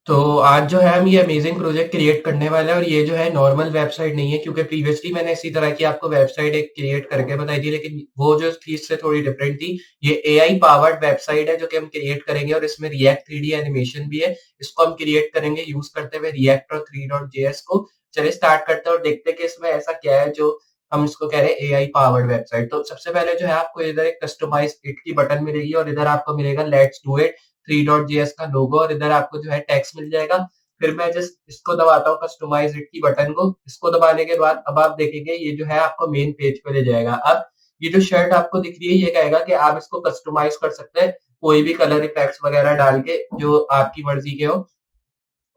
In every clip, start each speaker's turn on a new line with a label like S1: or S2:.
S1: तो आज जो है हम ये अमेजिंग प्रोजेक्ट क्रिएट करने वाले हैं और ये जो है नॉर्मल वेबसाइट नहीं है क्योंकि प्रीवियसली मैंने इसी तरह की आपको वेबसाइट एक क्रिएट करके बताई थी लेकिन वो जो थी इससे थोड़ी डिफरेंट थी। ये एआई पावर्ड वेबसाइट है जो कि हम क्रिएट करेंगे और इसमें रिएक्ट 3D एनिमेशन भी है। इसको हम क्रिएट करेंगे यूज करते हुए रिएक्ट और 3.js को। चलिए स्टार्ट करते हैं और देखते हैं कि इसमें ऐसा क्या है जो हम इसको कह रहे हैं एआई पावर्ड वेबसाइट। तो सबसे पहले जो है आपको इधर एक कस्टमाइज इट की बटन मिलेगी और इधर आपको मिलेगा लेट्स डू इट 3.js का लोगो और इधर आपको जो है टेक्स्ट मिल जाएगा। फिर मैं जस्ट इसको दबाता हूँ कस्टमाइज इट की बटन को। इसको दबाने के बाद अब आप देखेंगे ये जो है आपको मेन पेज पे ले जाएगा। अब ये जो शर्ट आपको दिख रही है ये कहेगा कि आप इसको कस्टमाइज कर सकते हैं कोई भी कलर इफेक्ट्स वगैरह डाल के जो आपकी मर्जी के हो।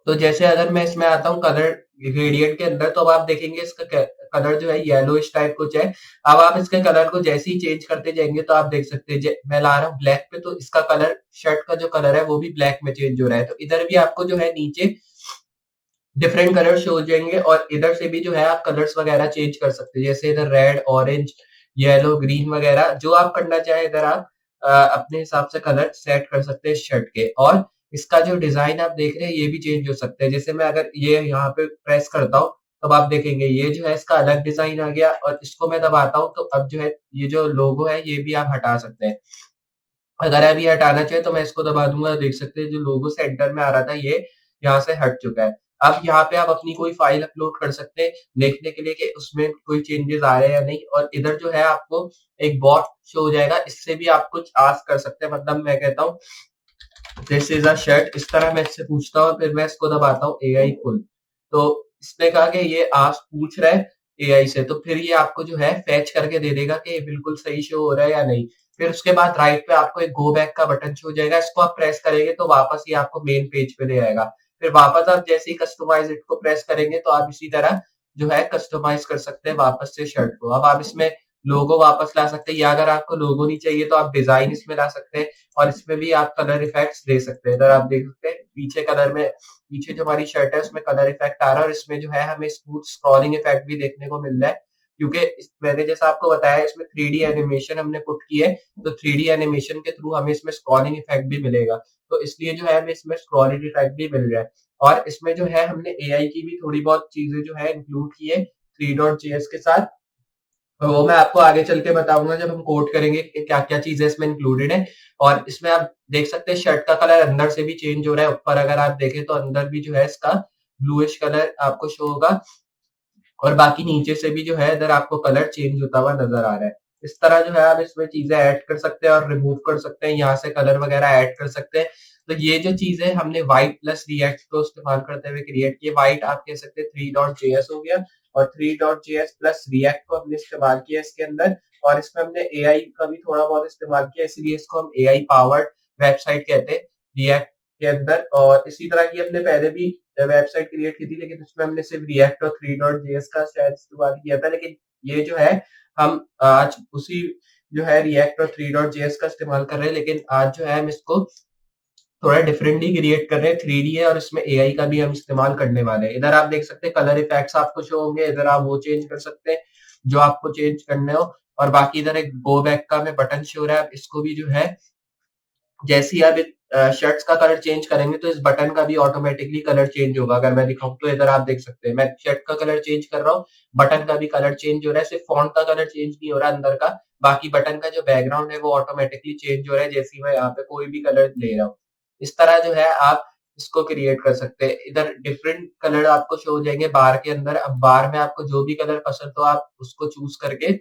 S1: तो जैसे अगर मैं इसमें आता हूँ कलर ग्रेडियंट के अंदर तो अब आप देखेंगे इसका कलर जो है येलोइश टाइप कुछ है। अब आप इसके कलर को जैसे ही चेंज करते जाएंगे तो आप देख सकते हैं मैं ला रहा हूँ ब्लैक पे तो इसका कलर शर्ट का जो कलर है वो भी ब्लैक में चेंज हो रहा है। तो इधर भी आपको जो है नीचे डिफरेंट कलर शो हो जाएंगे और इधर से भी जो है आप कलर्स वगैरह चेंज कर सकते हैं जैसे इधर रेड ऑरेंज येलो ग्रीन वगैरह जो आप करना चाहे इधर आप अपने हिसाब से कलर सेट कर सकते हैं शर्ट के। और इसका जो डिजाइन आप देख रहे हैं ये भी चेंज हो सकता है। जैसे मैं अगर ये यहाँ पे प्रेस करता हूँ तब आप देखेंगे ये जो है इसका अलग डिजाइन आ गया और इसको मैं दबाता हूँ तो अब जो है ये जो लोगो है ये भी आप हटा सकते हैं। अगर आप ये हटाना चाहें तो मैं इसको दबा दूंगा। देख सकते हैं जो लोगो सेंटर में आ रहा था ये यहाँ से हट चुका है। अब यहाँ पे आप अपनी कोई फाइल अपलोड कर सकते हैं देखने के लिए कि उसमें कोई चेंजेस आ रहे हैं या नहीं। और इधर जो है आपको एक बॉट शो हो जाएगा इससे भी आप कुछ आस्क कर सकते हैं। मतलब मैं कहता हूँ दिस इज अ शर्ट इस तरह मैं इससे पूछता हूँ फिर मैं इसको दबाता हूँ एआई फुल। तो इसने कहा कि ये आस्क पूछ रहा है एआई से तो फिर ये आपको जो है फैच करके दे देगा कि ये बिल्कुल सही शो हो रहा है या नहीं। फिर उसके बाद राइट पे आपको एक गो बैक का बटन शो हो जाएगा। इसको आप प्रेस करेंगे तो वापस ये आपको मेन पेज पे ले आएगा। फिर वापस आप जैसे ही कस्टमाइज इट को प्रेस करेंगे तो आप इसी तरह जो है कस्टमाइज कर सकते हैं वापस से शर्ट को। अब आप इसमें लोगो वापस ला सकते हैं या अगर आपको लोगो नहीं चाहिए तो आप डिजाइन इसमें ला सकते हैं और इसमें भी आप कलर इफेक्ट्स दे सकते हैं। इधर आप देख सकते हैं पीछे कलर में पीछे जो हमारी शर्ट है उसमें कलर इफेक्ट आ रहा है और इसमें जो है हमें स्मूथ स्क्रॉलिंग इफेक्ट भी देखने को मिल रहा है क्योंकि मैंने जैसा आपको बताया इसमें 3D एनिमेशन हमने पुट की है। तो 3D एनिमेशन के थ्रू हमें इसमें स्क्रॉलिंग इफेक्ट भी मिलेगा तो इसलिए जो है हमें इसमें स्क्रॉलिंग इफेक्ट भी मिल रहा है। और इसमें जो है हमने एआई की भी थोड़ी बहुत चीजें जो है इंक्लूड की है 3.js के साथ। तो वो मैं आपको आगे चल के बताऊंगा जब हम कोड करेंगे कि क्या-क्या चीजें इसमें इंक्लूडेड है। और इसमें आप देख सकते हैं शर्ट का कलर अंदर से भी चेंज हो रहा है। ऊपर अगर आप देखें तो अंदर भी जो है इसका ब्लूइश कलर आपको शो होगा और बाकी नीचे से भी जो है इधर आपको कलर चेंज होता हुआ नजर आ रहा है। इस तरह जो है आप इसमें चीजें ऐड कर सकते हैं और रिमूव कर सकते हैं। यहाँ से कलर वगैरह ऐड कर सकते हैं। तो ये जो चीजें हमने व्हाइट प्लस रिएक्ट को इस्तेमाल करते हुए क्रिएट किए। व्हाइट आप कह सकते हैं 3.js हो गया और 3.js प्लस रिएक्ट को हमने इस्तेमाल किया इसके अंदर। और इसमें हमने एआई का भी थोड़ा बहुत इस्तेमाल किया इसलिए इसको हम एआई पावर्ड वेबसाइट कहते हैं रिएक्ट के अंदर। और इसी तरह की हमने पहले भी वेबसाइट क्रिएट की थी लेकिन उसमें हमने सिर्फ रिएक्ट और 3.js का शायद इस्तेमाल किया था। लेकिन ये जो है हम आज उसी जो है रिएक्ट और 3.js का इस्तेमाल कर रहे हैं लेकिन आज जो है हम इसको थोड़ा डिफरेंटली क्रिएट कर रहे हैं। 3D है और इसमें एआई का भी हम इस्तेमाल करने वाले हैं। इधर आप देख सकते हैं कलर इफेक्ट्स आपको शो होंगे। इधर आप वो चेंज कर सकते हैं जो आपको चेंज करने हो। और बाकी इधर एक गो बैक का हमें बटन शो हो रहा है। इसको भी जो है जैसे ही आप शर्ट्स का कलर चेंज करेंगे तो इस बटन का भी ऑटोमेटिकली कलर चेंज होगा। अगर मैं दिखाऊं तो इधर आप देख सकते हैं मैं शर्ट का कलर चेंज कर रहा हूँ बटन का भी कलर चेंज हो रहा है। सिर्फ फॉन्ट का कलर चेंज नहीं हो रहा अंदर का बाकी बटन का जो बैकग्राउंड है वो ऑटोमेटिकली चेंज हो रहा है जैसे ही मैं यहाँ पे कोई भी कलर ले रहा हूँ। इस तरह जो है आप इसको क्रिएट कर सकते हैं। इधर डिफरेंट कलर आपको शो हो जाएंगे बार के अंदर। अब बार में आपको जो भी कलर पसंद हो आप उसको चूज करके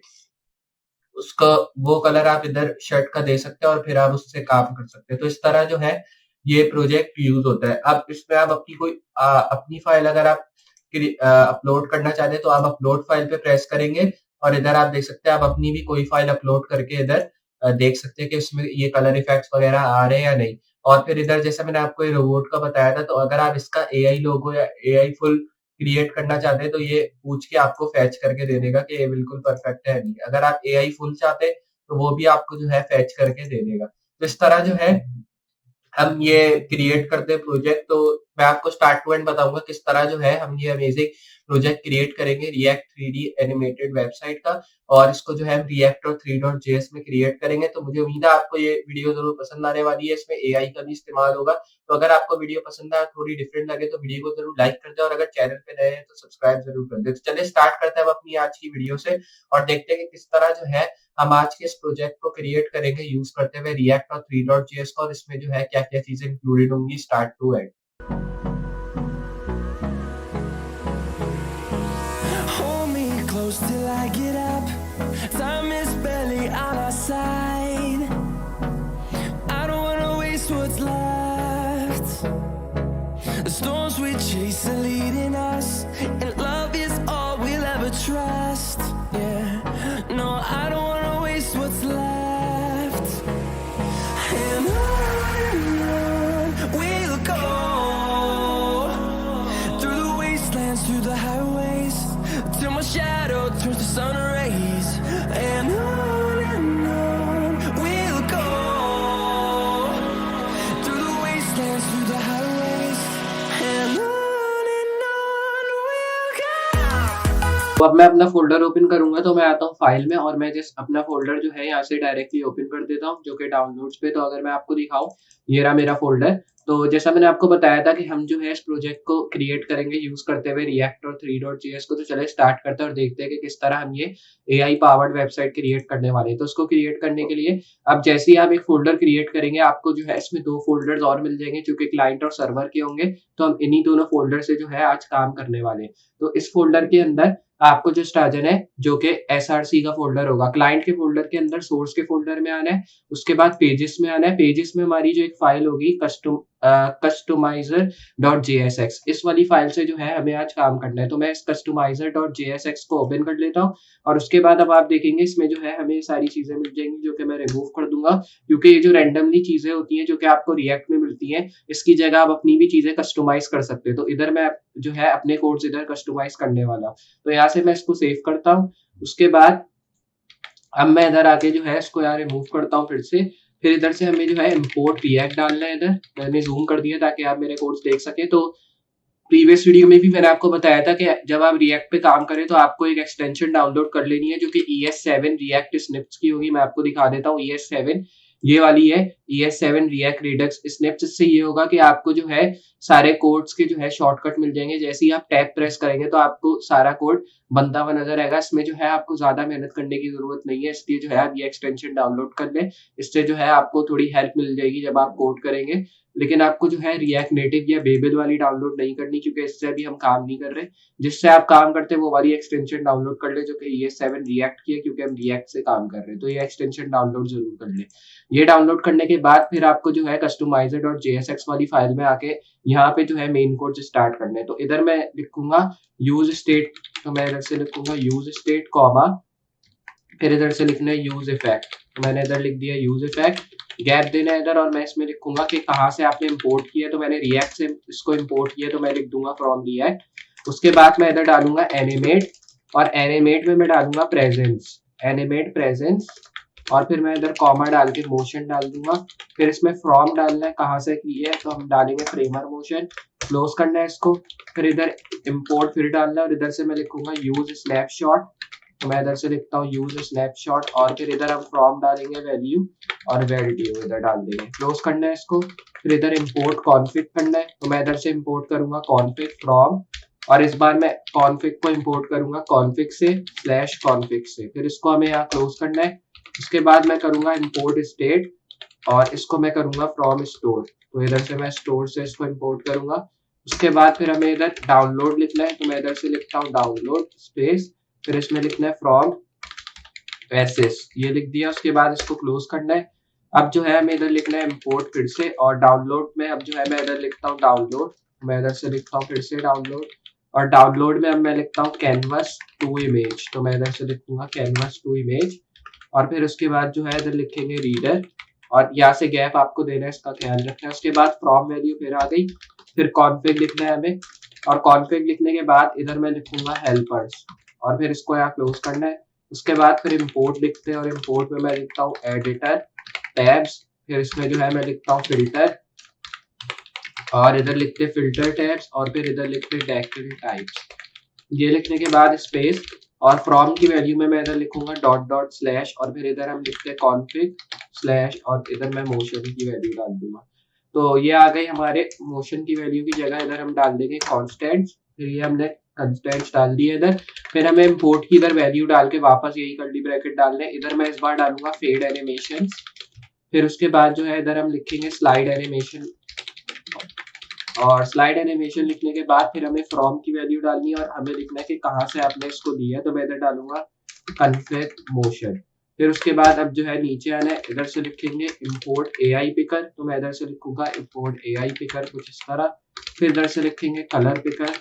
S1: उसका वो कलर आप इधर शर्ट का दे सकते हैं और फिर आप उससे काम कर सकते हैं। तो इस तरह जो है ये प्रोजेक्ट यूज होता है। अब इसमें आप अपनी कोई अपनी फाइल अगर आप अपलोड करना चाहते हैं तो आप अपलोड फाइल पे प्रेस करेंगे और इधर आप देख सकते हैं आप अपनी भी कोई फाइल अपलोड करके इधर देख सकते हैं कि इसमें ये कलर इफेक्ट्स वगैरह आ रहे हैं या नहीं। और फिर इधर जैसे मैंने आपको ये रोबोट का बताया था तो अगर आप इसका एआई लोगो या एआई फुल क्रिएट करना चाहते हैं तो ये पूछ के आपको फैच करके दे देगा कि ये बिल्कुल परफेक्ट है नहीं। अगर आप एआई फुल चाहते हैं तो वो भी आपको जो है फैच करके दे देगा। तो इस तरह जो है हम ये क्रिएट करते हैं प्रोजेक्ट। तो मैं आपको स्टार्ट टू एंड बताऊँगा किस तरह जो है हम ये अमेजिंग प्रोजेक्ट क्रिएट करेंगे रिएक्ट 3D एनिमेटेड वेबसाइट का और इसको जो है हम रिएक्ट और 3.js में क्रिएट करेंगे। तो मुझे उम्मीद है आपको ये वीडियो ज़रूर पसंद आने वाली है। इसमें एआई का भी इस्तेमाल होगा। तो अगर आपको वीडियो पसंद आए, थोड़ी डिफरेंट लगे तो वीडियो को ज़रूर लाइक कर दें और अगर चैनल पे नए हैं तो सब्सक्राइब ज़रूर कर दें। तो चलिए स्टार्ट करते हैं अब अपनी आज की वीडियो से और देखते हैं कि किस तरह जो है हम आज के इस प्रोजेक्ट को क्रिएट करेंगे यूज़ करते हुए रिएक्ट और 3.js का और इसमें जो है क्या-क्या चीज़ें इंक्लूडेड होंगी start to end.
S2: Hold me close till I get up. Time is barely on our side. I don't wanna waste what's left. The storms we chase are leading us, and love is all we'll ever trust. Yeah, no, I don't wanna waste what's left. And on we'll go, through the wastelands, through the highways, till my shadow turns to sun rays. And on we'll go, through the wastelands, through the highways, and on we'll go.
S1: तो अब मैं अपना folder open करूँगा तो मैं आता हूँ file में और मैं जस्ट अपना फ़ोल्डर जो है यहाँ से डायरेक्टली ओपन कर देता हूँ जो कि डाउनलोड्स पे। तो अगर मैं आपको दिखाऊँ, ये रहा मेरा फ़ोल्डर। तो जैसा मैंने आपको बताया था कि हम जो है इस प्रोजेक्ट को क्रिएट करेंगे यूज़ करते हुए रिएक्ट और 3.js को। तो चलिए स्टार्ट करते हैं और देखते हैं कि किस तरह हम ये एआई पावर्ड वेबसाइट क्रिएट करने वाले हैं। तो उसको क्रिएट करने के लिए अब जैसे ही आप एक फ़ोल्डर क्रिएट करेंगे, आपको जो है इसमें 2 फ़ोल्डर्स और मिल जाएँगे जो कि क्लाइंट और सर्वर के होंगे। तो हम इन्हीं दोनों फ़ोल्डर से जो है आज काम करने वाले हैं। तो इस फ़ोल्डर के अंदर आपको जो स्टार्जन है जो कि एसआरसी का फ़ोल्डर होगा। क्लाइंट के फ़ोल्डर के अंदर सोर्स के फ़ोल्डर में आना है, उसके बाद पेजेस में आना है। पेजेस में हमारी जो एक फ़ाइल होगी कस्टमाइज़र.jsx, इस वाली फ़ाइल से जो है हमें आज काम करना है। तो मैं इस कस्टमाइज़र.jsx को ओपन कर लेता हूँ और उसके बाद अब आप देखेंगे इसमें जो है हमें सारी चीज़ें मिल जाएँगी जो कि मैं रिमूव कर दूँगा, क्योंकि ये जो रैंडमली चीज़ें होती हैं जो कि आपको रिएक्ट में मिलती हैं, इसकी जगह आप अपनी भी चीज़ें कस्टमाइज़ कर सकते हो। तो इधर मैं जो है अपने कोड्स इधर कस्टमाइज़ करने वाला हूँ। तो यहाँ से मैं इसको सेव करता हूँ। उसके बाद अब मैं इधर आके जो है इसको यहाँ रिमूव करता हूँ फिर से। फिर इधर से हमें जो है इम्पोर्ट रिएक्ट डालना है इधर। मैंने ज़ूम कर दिया ताकि आप मेरे कोड्स देख सकें। तो प्रीवियस वीडियो में भी मैंने आपको बताया था कि जब आप रिएक्ट पे काम करें तो आपको एक एक्सटेंशन डाउनलोड कर लेनी है जो कि ES7 रिएक्ट स्निप्स की होगी। मैं आपको दिखा देता हूँ ES7 ये वाली है, ES7 रिएक्ट रिडक्स स्निप्स। इससे ये होगा कि आपको जो है सारे कोड्स के जो है शॉर्टकट मिल जाएंगे। जैसे ही आप टैब प्रेस करेंगे तो आपको सारा कोड बनता हुआ नजर आएगा। इसमें जो है आपको ज्यादा मेहनत करने की जरूरत नहीं है, इसलिए जो है आप ये एक्सटेंशन डाउनलोड कर लें। इससे जो है आपको थोड़ी हेल्प मिल जाएगी जब आप कोड करेंगे। लेकिन आपको जो है रिएक्ट नेटिव या बेबल वाली डाउनलोड नहीं करनी, क्योंकि इससे अभी हम काम नहीं कर रहे। जिससे आप काम करते हैं वो वाली एक्सटेंशन डाउनलोड कर ले जो कि ES7 रिएक्ट की है, क्योंकि हम रिएक्ट से काम कर रहे हैं। तो ये एक्सटेंशन डाउनलोड जरूर कर ले। ये डाउनलोड करने के बाद फिर आपको जो है कस्टमाइजर.jsx वाली फाइल में आके यहाँ पे जो है मेन कोड से स्टार्ट करना है। तो इधर मैं लिखूंगा यूज स्टेट। तो मैं इधर से लिखूंगा यूज स्टेट कॉमा, फिर इधर से लिखना है यूज इफेक्ट। तो मैंने इधर लिख दिया यूज इफेक्ट, गैप देना है इधर और मैं इसमें लिखूंगा कि कहाँ से आपने इंपोर्ट किया। तो मैंने रिएक्ट से इसको इंपोर्ट किया तो मैं लिख दूंगा फ्रॉम रिएक्ट। उसके बाद मैं इधर डालूंगा एनिमेट और एनिमेट में मैं डालूंगा प्रेजेंस, एनिमेट प्रेजेंस। और फिर मैं इधर कॉमा डाल के मोशन डाल दूंगा। फिर इसमें फ्रॉम डालना है, कहाँ से किया है तो हम डालेंगे फ्रेमर मोशन। क्लोज करना है इसको। फिर इधर इंपोर्ट फिर डालना है और इधर से मैं लिखूंगा यूज स्नैपशॉट। तो मैं इधर से लिखता हूँ यूज स्नैपशॉट और फिर इधर हम फ्रॉम डालेंगे वैल्यू और वैल्यू इधर डाल देंगे। क्लोज करना है इसको। फिर इधर इंपोर्ट कॉन्फिग करना है। तो मैं इधर से इंपोर्ट करूंगा कॉन्फिग फ्रॉम और इस बार मैं कॉन्फिग को इंपोर्ट करूंगा कॉन्फिग से /कॉन्फिग से। फिर इसको हमें यहाँ क्लोज करना है। उसके बाद मैं करूंगा इंपोर्ट स्टेट और इसको मैं करूंगा फ्रॉम स्टोर। तो इधर से मैं स्टोर से इसको इंपोर्ट करूंगा। उसके बाद फिर हमें इधर डाउनलोड लिखना है। तो मैं इधर से लिखता हूँ डाउनलोड स्पेस, फिर इसमें लिखना है फ्रॉम एसेस, ये लिख दिया। उसके बाद इसको क्लोज करना है। अब जो है हमें इधर लिखना है इंपोर्ट फिर से और डाउनलोड में अब जो है मैं इधर लिखता हूँ डाउनलोड। मैं इधर से लिखता हूँ फिर से डाउनलोड और डाउनलोड में अब मैं लिखता हूँ कैनवस टू इमेज। तो मैं इधर से लिखूंगा कैनवस टू इमेज और फिर उसके बाद जो है इधर लिखेंगे रीडर और यहाँ से गैप आपको देना है, इसका ख्याल रखना है। उसके बाद फ्रॉम वैल्यू फिर आ गई। फिर कॉन्फिग लिखना है हमें और कॉन्फिग लिखने के बाद इधर मैं लिखूंगा हेल्पर्स और फिर इसको यहाँ क्लोज करना है। उसके बाद फिर इंपोर्ट लिखते हैं और इंपोर्ट में मैं लिखता हूँ एडिटर टैब्स। फिर इसमें जो है मैं लिखता हूँ फिल्टर और इधर लिखते फिल्टर टैब्स और फिर इधर लिखते डेकन टाइप्स। ये लिखने के बाद स्पेस और फ्रॉम की वैल्यू में मैं इधर लिखूंगा डॉट डॉट स्लैश और फिर इधर हम लिखते हैं कॉन्फिग स्लैश और इधर मैं मोशन की वैल्यू डाल दूंगा। तो ये आ गई हमारे मोशन की वैल्यू की जगह इधर हम डाल देंगे कॉन्स्टेंट्स। फिर ये हमने कंस्टेंट्स डाल दिए इधर। फिर हमें इम्पोर्ट की इधर वैल्यू डाल के वापस यही कर्ली ब्रैकेट डालने। इधर मैं इस बार डालूंगा फेड एनिमेशन। फिर उसके बाद जो है इधर हम लिखेंगे स्लाइड एनिमेशन और स्लाइड एनिमेशन लिखने के बाद फिर हमें फ्रॉम की वैल्यू डालनी है और हमें लिखना है कि कहाँ से आपने इसको दिया है। तो मैं इधर डालूंगा कन्फिग मोशन। फिर उसके बाद अब जो है नीचे आना है, इधर से लिखेंगे इंपोर्ट एआई पिकर। तो मैं इधर से लिखूंगा इंपोर्ट एआई पिकर कुछ इस तरह। फिर इधर से लिखेंगे कलर पिकर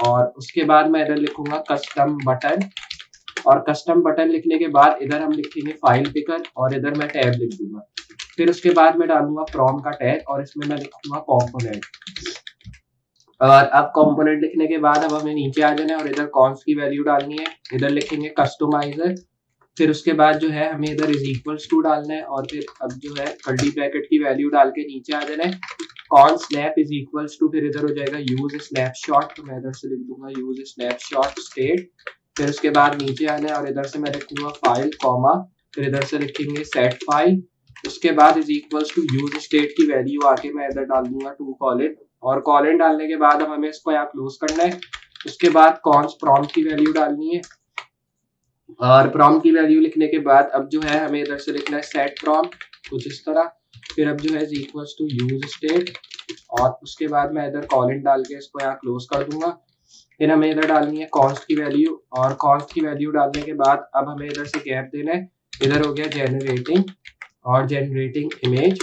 S1: और उसके बाद मैं इधर लिखूंगा कस्टम बटन और कस्टम बटन लिखने के बाद इधर हम लिखेंगे फाइल पिकर और इधर मैं टैब लिख दूंगा। फिर उसके बाद मैं डालूंगा फ्रॉम का टैग और इसमें मैं लिखूंगा कॉम्पोनेंट। और अब कंपोनेंट लिखने के बाद अब हमें नीचे आ जाना है और इधर कॉन्स की वैल्यू डालनी है। इधर लिखेंगे कस्टमाइजर। फिर उसके बाद जो है हमें इधर इज इक्वल्स टू डालना है और फिर अब जो है कर्ली ब्रैकेट की वैल्यू डाल के नीचे आ जाना है const snap is equals to फिर इधर हो जाएगा यूज स्नैपशॉट। तो मैं इधर से लिख दूंगा यूज स्नैपशॉट स्टेट। फिर उसके बाद नीचे आना है और इधर से मैं लिखूंगा फाइल कॉमा फिर इधर से लिखेंगे सेट फाइल। उसके बाद is equals to use state की वैल्यू आके मैं इधर डाल दूंगा टू कॉलन और कॉलन डालने के बाद अब हमें इसको यहाँ क्लोज करना है। उसके बाद कॉन्स प्रॉम्प्ट की वैल्यू डालनी है और प्रॉम्प्ट की वैल्यू लिखने के बाद अब जो है हमें इधर से लिखना है सेट प्रॉम्प्ट कुछ इस तरह। फिर अब जो है is equals to use state और उसके बाद मैं इधर कॉलन डाल के इसको यहाँ क्लोज कर दूंगा। फिर हमें इधर डालनी है कॉन्स्ट की वैल्यू और कॉन्स्ट की वैल्यू डालने के बाद अब हमें इधर से गैप देना है। इधर हो गया जनरेटिंग और जनरेटिंग इमेज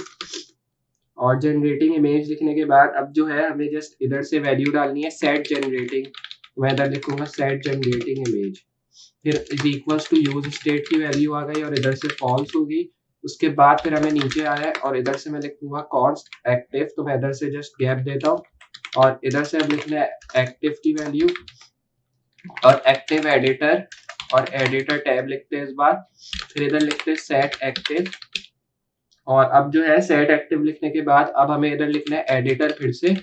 S1: और जनरेटिंग इमेज लिखने के बाद अब जो है हमें जस्ट इधर से वैल्यू डालनी है सेट जनरेटिंग। मैं इधर लिखूंगा सेट जनरेटिंग इमेज। फिर is equals to use state की वैल्यू आ गई और इधर से फॉल्स होगी। उसके बाद फिर हमें नीचे आया है और इधर से मैं लिखूंगा कॉन्स्ट एक्टिव। तो मैं इधर से जस्ट गैप देता हूँ और इधर से अब लिखना है एक्टिव की वैल्यू और एक्टिव एडिटर और एडिटर टैब लिखते हैं इस बार। फिर इधर लिखते हैं सेट एक्टिव और अब जो है सेट एक्टिव लिखने के बाद अब हमें इधर लिखना है एडिटर फिर से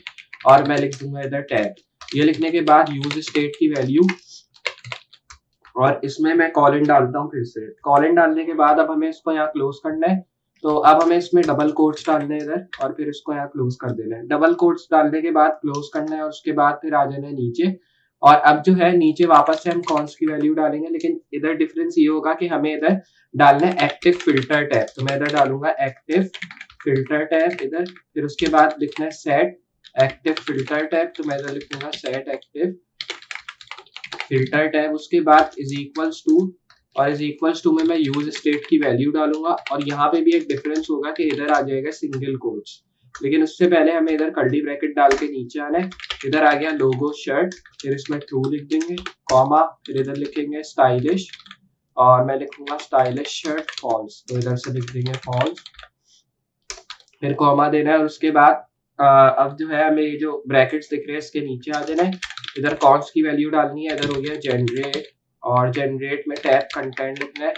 S1: और मैं लिख दूंगा इधर टैब। ये लिखने के बाद यूज स्टेट की वैल्यू और इसमें मैं कॉलन डालता हूँ फिर से। कॉलन डालने के बाद अब हमें इसको यहाँ क्लोज करना है। तो अब हमें इसमें डबल कोट्स डालने हैं इधर और फिर इसको यहाँ क्लोज कर देना है। डबल कोट्स डालने के बाद क्लोज करना है और उसके बाद फिर आ जाना है नीचे और अब जो है नीचे वापस से हम कॉन्स्ट की वैल्यू डालेंगे लेकिन इधर डिफरेंस ये होगा कि हमें इधर डालना है एक्टिव फिल्टर टैब। तो मैं इधर डालूंगा एक्टिव फिल्टर टैब इधर। फिर उसके बाद लिखना है सेट एक्टिव फिल्टर टैब। तो मैं इधर लिखूंगा सेट एक्टिव फिल्टर टैब। उसके बाद इज इक्वल्स टू और इज इक्वल्स टू में मैं यूज स्टेट की वैल्यू डालूंगा और यहाँ पे भी एक डिफरेंस होगा कि इधर आ जाएगा सिंगल कोट्स लेकिन उससे पहले हमें इधर कर्ली ब्रैकेट डाल के नीचे आना है। इधर आ गया लोगो शर्ट फिर इसमें ट्रू लिख देंगे कॉमा फिर इधर लिखेंगे स्टाइलिश और मैं लिखूंगा स्टाइलिश शर्ट फॉल्स। तो इधर से लिख देंगे फॉल्स फिर कॉमा देना है और उसके बाद अब जो है हमें ये जो ब्रैकेट्स दिख रहे हैं इसके नीचे आ जाना है। इधर कॉन्स्ट की वैल्यू डालनी है। इधर हो गया जनरेट और जनरेट में टैब कंटेंट लिखना है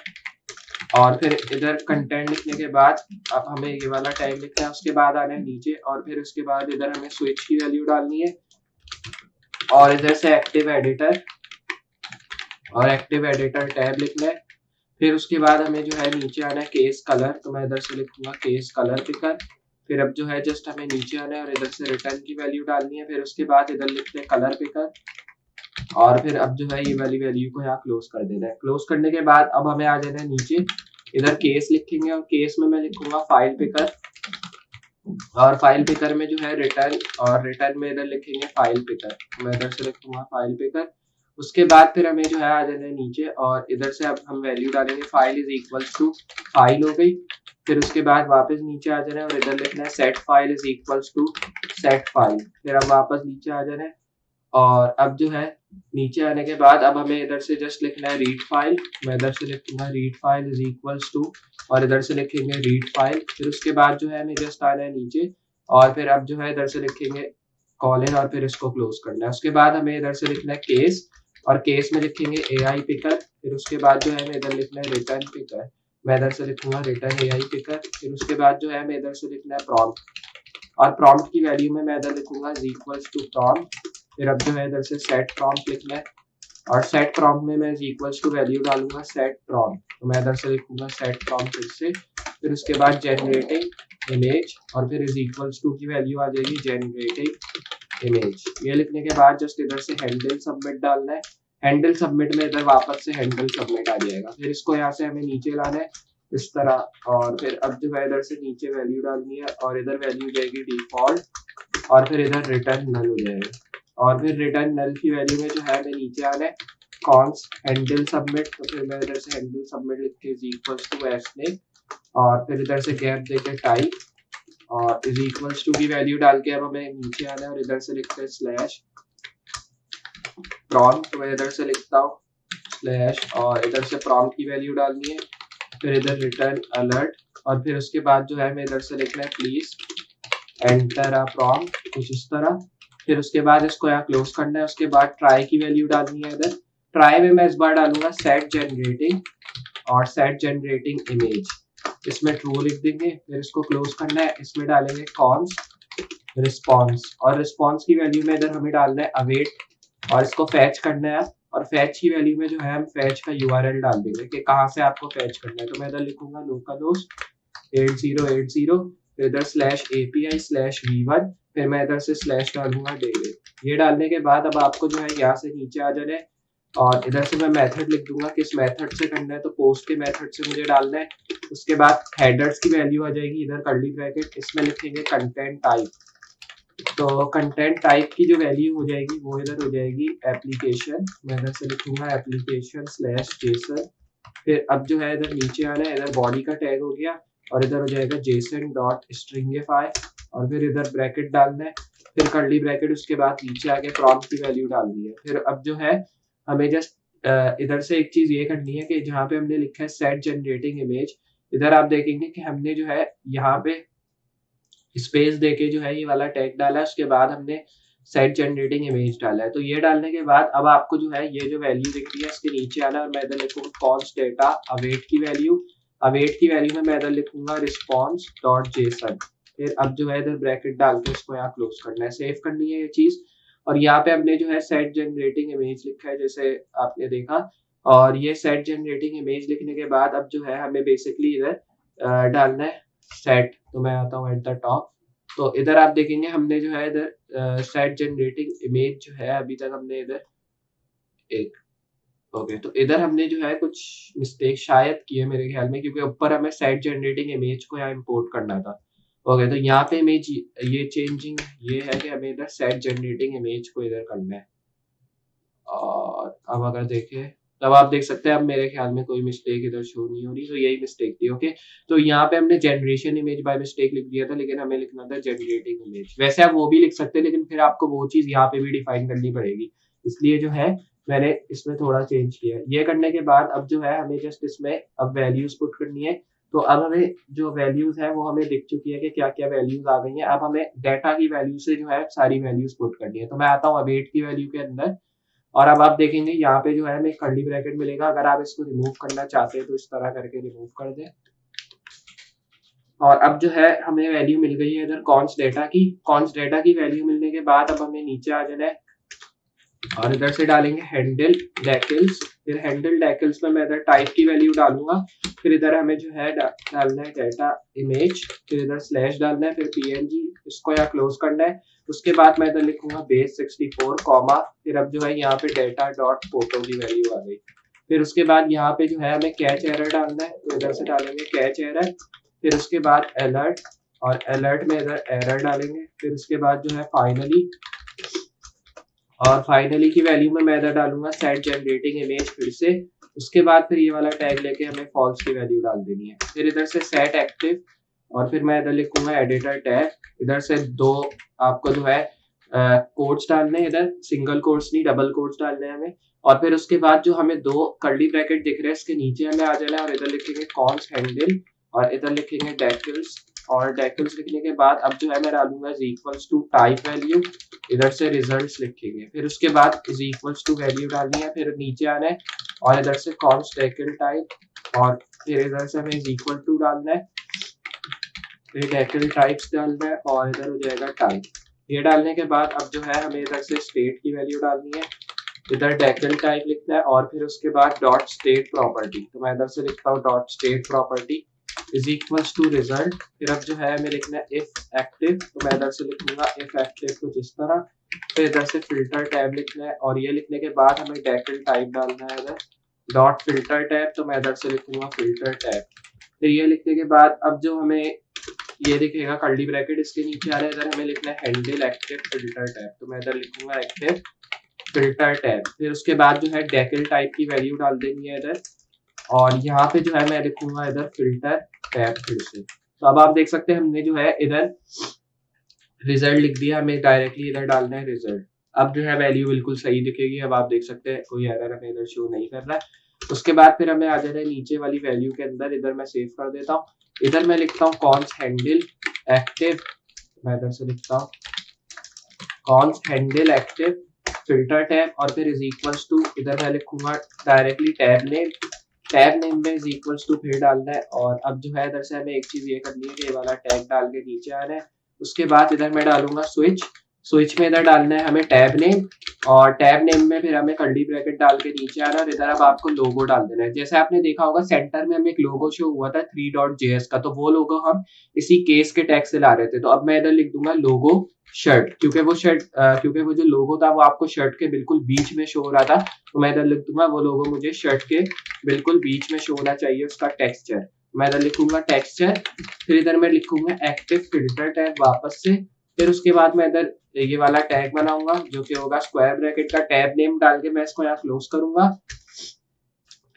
S1: और फिर इधर कंटेंट लिखने के बाद अब हमें ये वाला टैग लिखना है। उसके बाद आना है नीचे और फिर उसके बाद इधर हमें स्विच की वैल्यू डालनी है और इधर से एक्टिव एडिटर और एक्टिव एडिटर टैब लिखना है। फिर उसके बाद हमें जो है नीचे आना है केस कलर। तो मैं इधर से लिखूंगा केस कलर पिकर। फिर अब जो है जस्ट हमें नीचे आना है और इधर से रिटर्न की वैल्यू डालनी है। फिर उसके बाद इधर लिखते हैं कलर पिकर और फिर अब जो है ये वाली वैल्यू को यहाँ क्लोज कर देना है। क्लोज करने के बाद अब हमें आ जाना है नीचे। इधर केस लिखेंगे और केस में मैं लिखूंगा फाइल पिकर और फाइल पिकर में जो है रिटर्न और रिटर्न में इधर लिखेंगे फाइल पिकर। मैं इधर से लिखूंगा फाइल पिकर। उसके बाद फिर हमें जो है आ जाना है नीचे और इधर से अब हम वैल्यू डालेंगे file is equals to file हो गई। फिर उसके बाद वापस नीचे आ जाना है और इधर लिखना है set file is equals to set file. फिर हम वापस नीचे आ जाना है और अब जो है नीचे आने के बाद अब हमें इधर से जस्ट लिखना है रीड फाइल। मैं इधर से लिखूंगा read file is equals to और इधर से लिखेंगे रीड फाइल। फिर उसके बाद जो है हमें जस्ट आना है नीचे और फिर अब जो है इधर से लिखेंगे कॉलन और फिर इसको क्लोज करना है। उसके बाद हमें इधर से लिखना है केस और केस में लिखेंगे एआई पिकर। फिर उसके बाद जो है हमें इधर लिखना है रिटर्न पिकर। मैं इधर से लिखूंगा रिटर्न एआई पिकर। फिर उसके बाद जो है हमें इधर से लिखना है प्रॉम्प्ट और प्रॉम्प्ट की वैल्यू में मैं इधर लिखूंगा इज इक्वल्स टू प्रॉम्प्ट। फिर अब जो है इधर से सेट प्रॉम्प्ट लिखना है और सेट प्रॉम्प्ट में मैं इज इक्वल्स टू वैल्यू डालूंगा सेट प्रॉम्प्ट, तो मैं इधर से लिखूंगा सेट प्रॉम्प्ट फिर से। फिर उसके बाद जनरेटिंग इमेज और फिर इज इक्वल्स टू की वैल्यू आ जाएगी जनरेटिंग इमेज। ये लिखने के बाद जस्ट इधर से हैंडल सबमिट डालना है। हैंडल सबमिट में इधर वापस से हैंडल सबमिट आ जाएगा। फिर इसको यहाँ से हमें नीचे लाना है इस तरह और फिर अब जो है इधर से नीचे वैल्यू डालनी है और इधर वैल्यू जाएगी डिफॉल्ट और फिर इधर रिटर्न नल हो जाएगा। और फिर रिटर्न नल की वैल्यू में जो है हमें नीचे आना है कॉन्स हैंडल सबमिट, तो फिर मैं इधर से हैंडल सबमिट लिख के इज इक्वल्स टू एस्ने और फिर इधर से गैप देके टाइप और इज इक्वल्स टू की वैल्यू डाल के अब हमें नीचे आना है और इधर से लिखते हैं स्लैश प्रॉम्प्ट, तो मैं इधर से लिखता हूँ स्लैश और इधर से प्रॉम्प्ट की वैल्यू डालनी है। फिर इधर रिटर्न अलर्ट और फिर उसके बाद जो है हमें इधर से लिखना है प्लीज एंटर अ प्रॉम्प्ट, कुछ इस तरह। फिर उसके बाद इसको यहाँ क्लोज करना है। उसके बाद ट्राई की वैल्यू डालनी है। इधर ट्राई में मैं इस बार डालूंगा सेट जनरेटिंग और सेट जनरेटिंग इमेज, इसमें ट्रू लिख देंगे। फिर इसको क्लोज करना है। इसमें डालेंगे कॉन्स रिस्पॉन्स और रिस्पॉन्स की वैल्यू में इधर हमें डालना है अवेट और इसको फैच करना है। और फैच की वैल्यू में जो है हम फैच का यूआरएल डाल देंगे कि कहाँ से आपको फैच करना है, तो मैं इधर लिखूंगा लोकलहोस्ट 8080 फिर इधर स्लैश API स्लैश V1 फिर मैं इधर से स्लैश डालूंगा डेली। ये डालने के बाद अब आपको जो है यहाँ से नीचे आ जाना है और इधर से मैं मेथड लिख दूंगा किस मेथड से करना है, तो पोस्ट के मेथड से मुझे डालना है। उसके बाद हेडर्स की वैल्यू आ जाएगी इधर कर्ली ब्रैकेट, इसमें लिखेंगे कंटेंट टाइप, तो कंटेंट टाइप की जो वैल्यू हो जाएगी वो इधर हो जाएगी एप्लीकेशन, मैं इधर से लिखूंगा एप्लीकेशन स्लैश जेसन। फिर अब जो है इधर नीचे आना है, इधर बॉडी का टैग हो गया और इधर हो जाएगा जेसन डॉट स्ट्रिंगिफाई और फिर इधर ब्रैकेट डालना है, फिर कर्ली ब्रैकेट, उसके बाद नीचे आके प्रॉम्प्ट की वैल्यू डालनी है। फिर अब जो है हमें जस्ट इधर से एक चीज ये करनी है कि जहाँ पे हमने लिखा है सेट जनरेटिंग इमेज, इधर आप देखेंगे कि हमने जो है यहाँ पे स्पेस देके जो है ये वाला टैग डाला है, उसके बाद हमने सेट जनरेटिंग इमेज डाला है। तो ये डालने के बाद अब आपको जो है ये जो वैल्यू दिख रही है इसके नीचे आना और मैं इधर लिखूंगा कॉन्स डेटा अवेट की वैल्यू, अवेट की वैल्यू में मैं इधर लिखूंगा रिस्पॉन्स डॉट जेसन। फिर अब जो है इधर ब्रैकेट डाल के इसको यहाँ क्लोज करना है, सेव करनी है ये चीज। और यहाँ पे हमने जो है सेट जनरेटिंग इमेज लिखा है जैसे आपने देखा, और ये सेट जनरेटिंग इमेज लिखने के बाद अब जो है हमें बेसिकली इधर डालना है सेट, तो मैं आता हूँ एट द टॉप। तो इधर आप देखेंगे हमने जो है इधर सेट जनरेटिंग इमेज जो है अभी तक हमने इधर एक ओके तो इधर हमने जो है कुछ मिस्टेक शायद की है मेरे ख्याल में, क्योंकि ऊपर हमें सेट जनरेटिंग इमेज को यहाँ इंपोर्ट करना था। ओके तो यहाँ पे इमेज ये चेंजिंग ये है कि हमें इधर सेट जनरेटिंग इमेज को इधर करना है। और अब अगर देखें तब आप देख सकते हैं अब मेरे ख्याल में कोई मिस्टेक इधर शो नहीं हो रही, तो यही मिस्टेक थी। ओके तो यहाँ पे हमने जनरेशन इमेज बाय मिस्टेक लिख दिया था, लेकिन हमें लिखना था जनरेटिंग इमेज। वैसे आप वो भी लिख सकते हैं लेकिन फिर आपको वो चीज यहाँ पे भी डिफाइन करनी पड़ेगी, इसलिए जो है मैंने इसमें थोड़ा चेंज किया। ये करने के बाद अब जो है हमें जस्ट इसमें अब वैल्यूज पुट करनी है। तो अब हमें जो वैल्यूज है वो हमें दिख चुकी है कि क्या क्या वैल्यूज आ गई हैं। अब हमें डाटा की वैल्यू से जो है सारी वैल्यूज पुट करनी है। तो मैं आता हूँ अवेट की वैल्यू के अंदर और अब आप देखेंगे यहाँ पे जो है हमें कर्ली ब्रैकेट मिलेगा। अगर आप इसको रिमूव करना चाहते हैं तो इस तरह करके रिमूव कर दें। और अब जो है हमें वैल्यू मिल गई है इधर कॉन्स डेटा की। कॉन्स डेटा की वैल्यू मिलने के बाद अब हमें नीचे आ जाना है और इधर से डालेंगे हैंडल डेकिल्स। फिर हैंडल डेकिल्स में मैं इधर टाइप की वैल्यू डालूंगा। फिर इधर हमें जो है डालना है डाटा इमेज, फिर इधर स्लैश डालना है, फिर PNG, इसको यहाँ क्लोज करना है। उसके बाद मैं इधर लिखूंगा बेस 64 कॉमा, फिर अब जो है यहाँ पे डेटा डॉट फोटो की वैल्यू आ गई। फिर उसके बाद यहाँ पे जो है हमें कैच एरर डालना है, तो इधर से डालेंगे कैच एरर। फिर उसके बाद अलर्ट और अलर्ट में इधर एरर डालेंगे। फिर उसके बाद जो है फाइनली, और फाइनली की वैल्यू में मैं इधर डालूंगा सेट जनरेटिंग इमेज फिर से। उसके बाद फिर ये वाला टैग लेके हमें फॉल्स की वैल्यू डाल देनी है। फिर इधर से सेट एक्टिव और फिर मैं इधर लिखूंगा एडिटर टैग। इधर से दो आपको जो है कोड्स डालने हैं, इधर सिंगल कोड्स नहीं डबल कोड्स डालने हैं हमें। और फिर उसके बाद जो हमें दो कर्ली ब्रैकेट दिख रहे हैं इसके नीचे हमें आ जाना है और इधर लिखेंगे कॉन्स हैंडल और इधर लिखेंगे डेकिल्स। और डेकिल्स लिखने के बाद अब जो है मैं डालूंगा is equals to type value, इधर से रिजल्ट्स लिखेंगे। फिर उसके बाद इज इक्वल्स टू वैल्यू डालनी है, फिर नीचे आना है और इधर से कॉन्स डेकिल टाइप और फिर इधर से हमें इज इक्वल टू डालना है फिर डेकल टाइप्स डालना है और इधर हो जाएगा टाइप। ये डालने के बाद अब जो है हमें इधर से स्टेट की वैल्यू डालनी है, इधर डेकल टाइप लिखना है और फिर उसके बाद डॉट स्टेट प्रॉपर्टी। तो मैं इधर से लिखता हूँ dot state property is equals to result. फिर अब जो है हमें लिखना है इफ एक्टिव, तो मैं इधर से लिखूंगा इफ एक्टिव कुछ इस तरह। फिर इधर से फिल्टर टैब लिखना है और ये लिखने के बाद हमें डेकल टाइप डालना है इधर डॉट फिल्टर टैब, तो मैं इधर से लिखूंगा फिल्टर टैब। फिर ये लिखने के बाद अब जो हमें ये दिखेगा कर्ली ब्रैकेट, इसके नीचे आ रहा है, इधर हमें लिखना है हैंडल एक्टिव फिल्टर टैब, तो मैं इधर लिखूंगा एक्टिव फिल्टर टैब। फिर उसके बाद जो है डेकल टाइप की वैल्यू डाल देंगे इधर और यहाँ पे जो है मैं लिखूंगा इधर फिल्टर टैब फिर से। तो अब आप देख सकते हैं हमने जो है इधर रिजल्ट लिख दिया, हमें डायरेक्टली इधर डालना है रिजल्ट। अब जो है वैल्यू बिल्कुल सही दिखेगी। अब आप देख सकते हैं कोई एरर हमें इधर शो नहीं कर रहा है। उसके बाद फिर हमें आ जाना है नीचे वाली वैल्यू के अंदर, इधर मैं सेव कर देता हूँ। इधर मैं लिखता हूँ कॉन्स हैंडल एक्टिव, मैं इधर से लिखता हूँ cons handle active filter tab और फिर इज इक्वल्स टू, इधर मैं लिखूंगा directly tab name, tab name में इज इक्वल्स टू फिर डालना है। और अब जो है इधर से हमें एक चीज ये करनी है कि ये वाला टैग डाल के नीचे आना है। उसके बाद इधर मैं डालूंगा स्विच, स्विच में इधर डालना है हमें टैब नेम और टैब नेम में फिर हमें कर्ली ब्रैकेट डाल के नीचे आना है और इधर अब आपको लोगो डाल देना है। जैसे आपने देखा होगा सेंटर में हमें एक लोगो शो हुआ था 3.js का, तो वो लोगो हम इसी केस के टैग से ला रहे थे। तो अब मैं इधर लिख दूंगा लोगो शर्ट, क्योंकि वो जो लोगो था वो आपको शर्ट के बिल्कुल बीच में शो हो रहा था, तो मैं इधर लिख दूंगा वो लोगो मुझे शर्ट के बिल्कुल बीच में शो होना चाहिए उसका टेक्सचर। मैं इधर लिखूंगा टेक्सचर, फिर इधर मैं लिखूंगा एक्टिव फिल्टर टैग वापस से। फिर उसके बाद मैं इधर ये वाला टैग बनाऊंगा जो कि होगा स्क्वायर ब्रैकेट का टैब नेम डाल के मैं इसको यहाँ क्लोज करूंगा।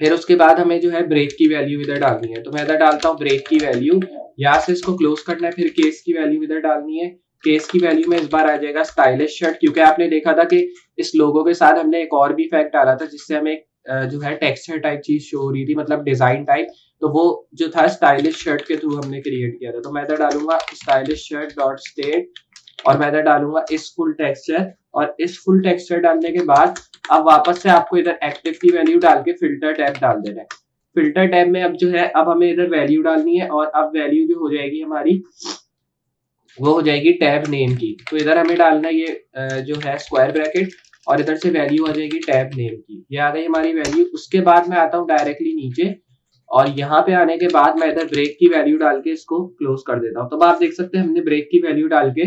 S1: फिर उसके बाद हमें जो है ब्रेक की वैल्यू इधर डालनी है, तो मैं इधर डालता हूँ ब्रेक की वैल्यू, यहाँ से इसको क्लोज करना है। फिर केस की वैल्यू इधर डालनी है, केस की वैल्यू में इस बार आ जाएगा स्टाइलिश शर्ट, क्योंकि आपने देखा था कि इस लोगो के साथ हमने एक और भी इफेक्ट डाला था जिससे हमें जो है टेक्सचर टाइप चीज शो हो रही थी, मतलब डिजाइन टाइप, तो वो जो था स्टाइलिश शर्ट के थ्रू हमने क्रिएट किया था। तो मैं इधर डालूंगा स्टाइलिश शर्ट डॉट स्टेट और मैं इधर डालूंगा इस फुल टेक्सचर, और इस फुल टेक्सचर डालने के बाद अब वापस से आपको इधर एक्टिव की वैल्यू डाल के फिल्टर टैब डाल देना है। फिल्टर टैब में अब जो है अब हमें इधर वैल्यू डालनी है और अब वैल्यू जो हो जाएगी हमारी वो हो जाएगी टैब नेम की। तो इधर हमें डालना है ये जो है स्क्वायर ब्रैकेट और इधर से वैल्यू आ जाएगी टैब नेम की, ये आ गई हमारी वैल्यू। उसके बाद मैं आता हूँ डायरेक्टली नीचे और यहाँ पे आने के बाद मैं इधर ब्रेक की वैल्यू डाल के इसको क्लोज कर देता हूँ। तो आप देख सकते हैं हमने ब्रेक की वैल्यू डाल के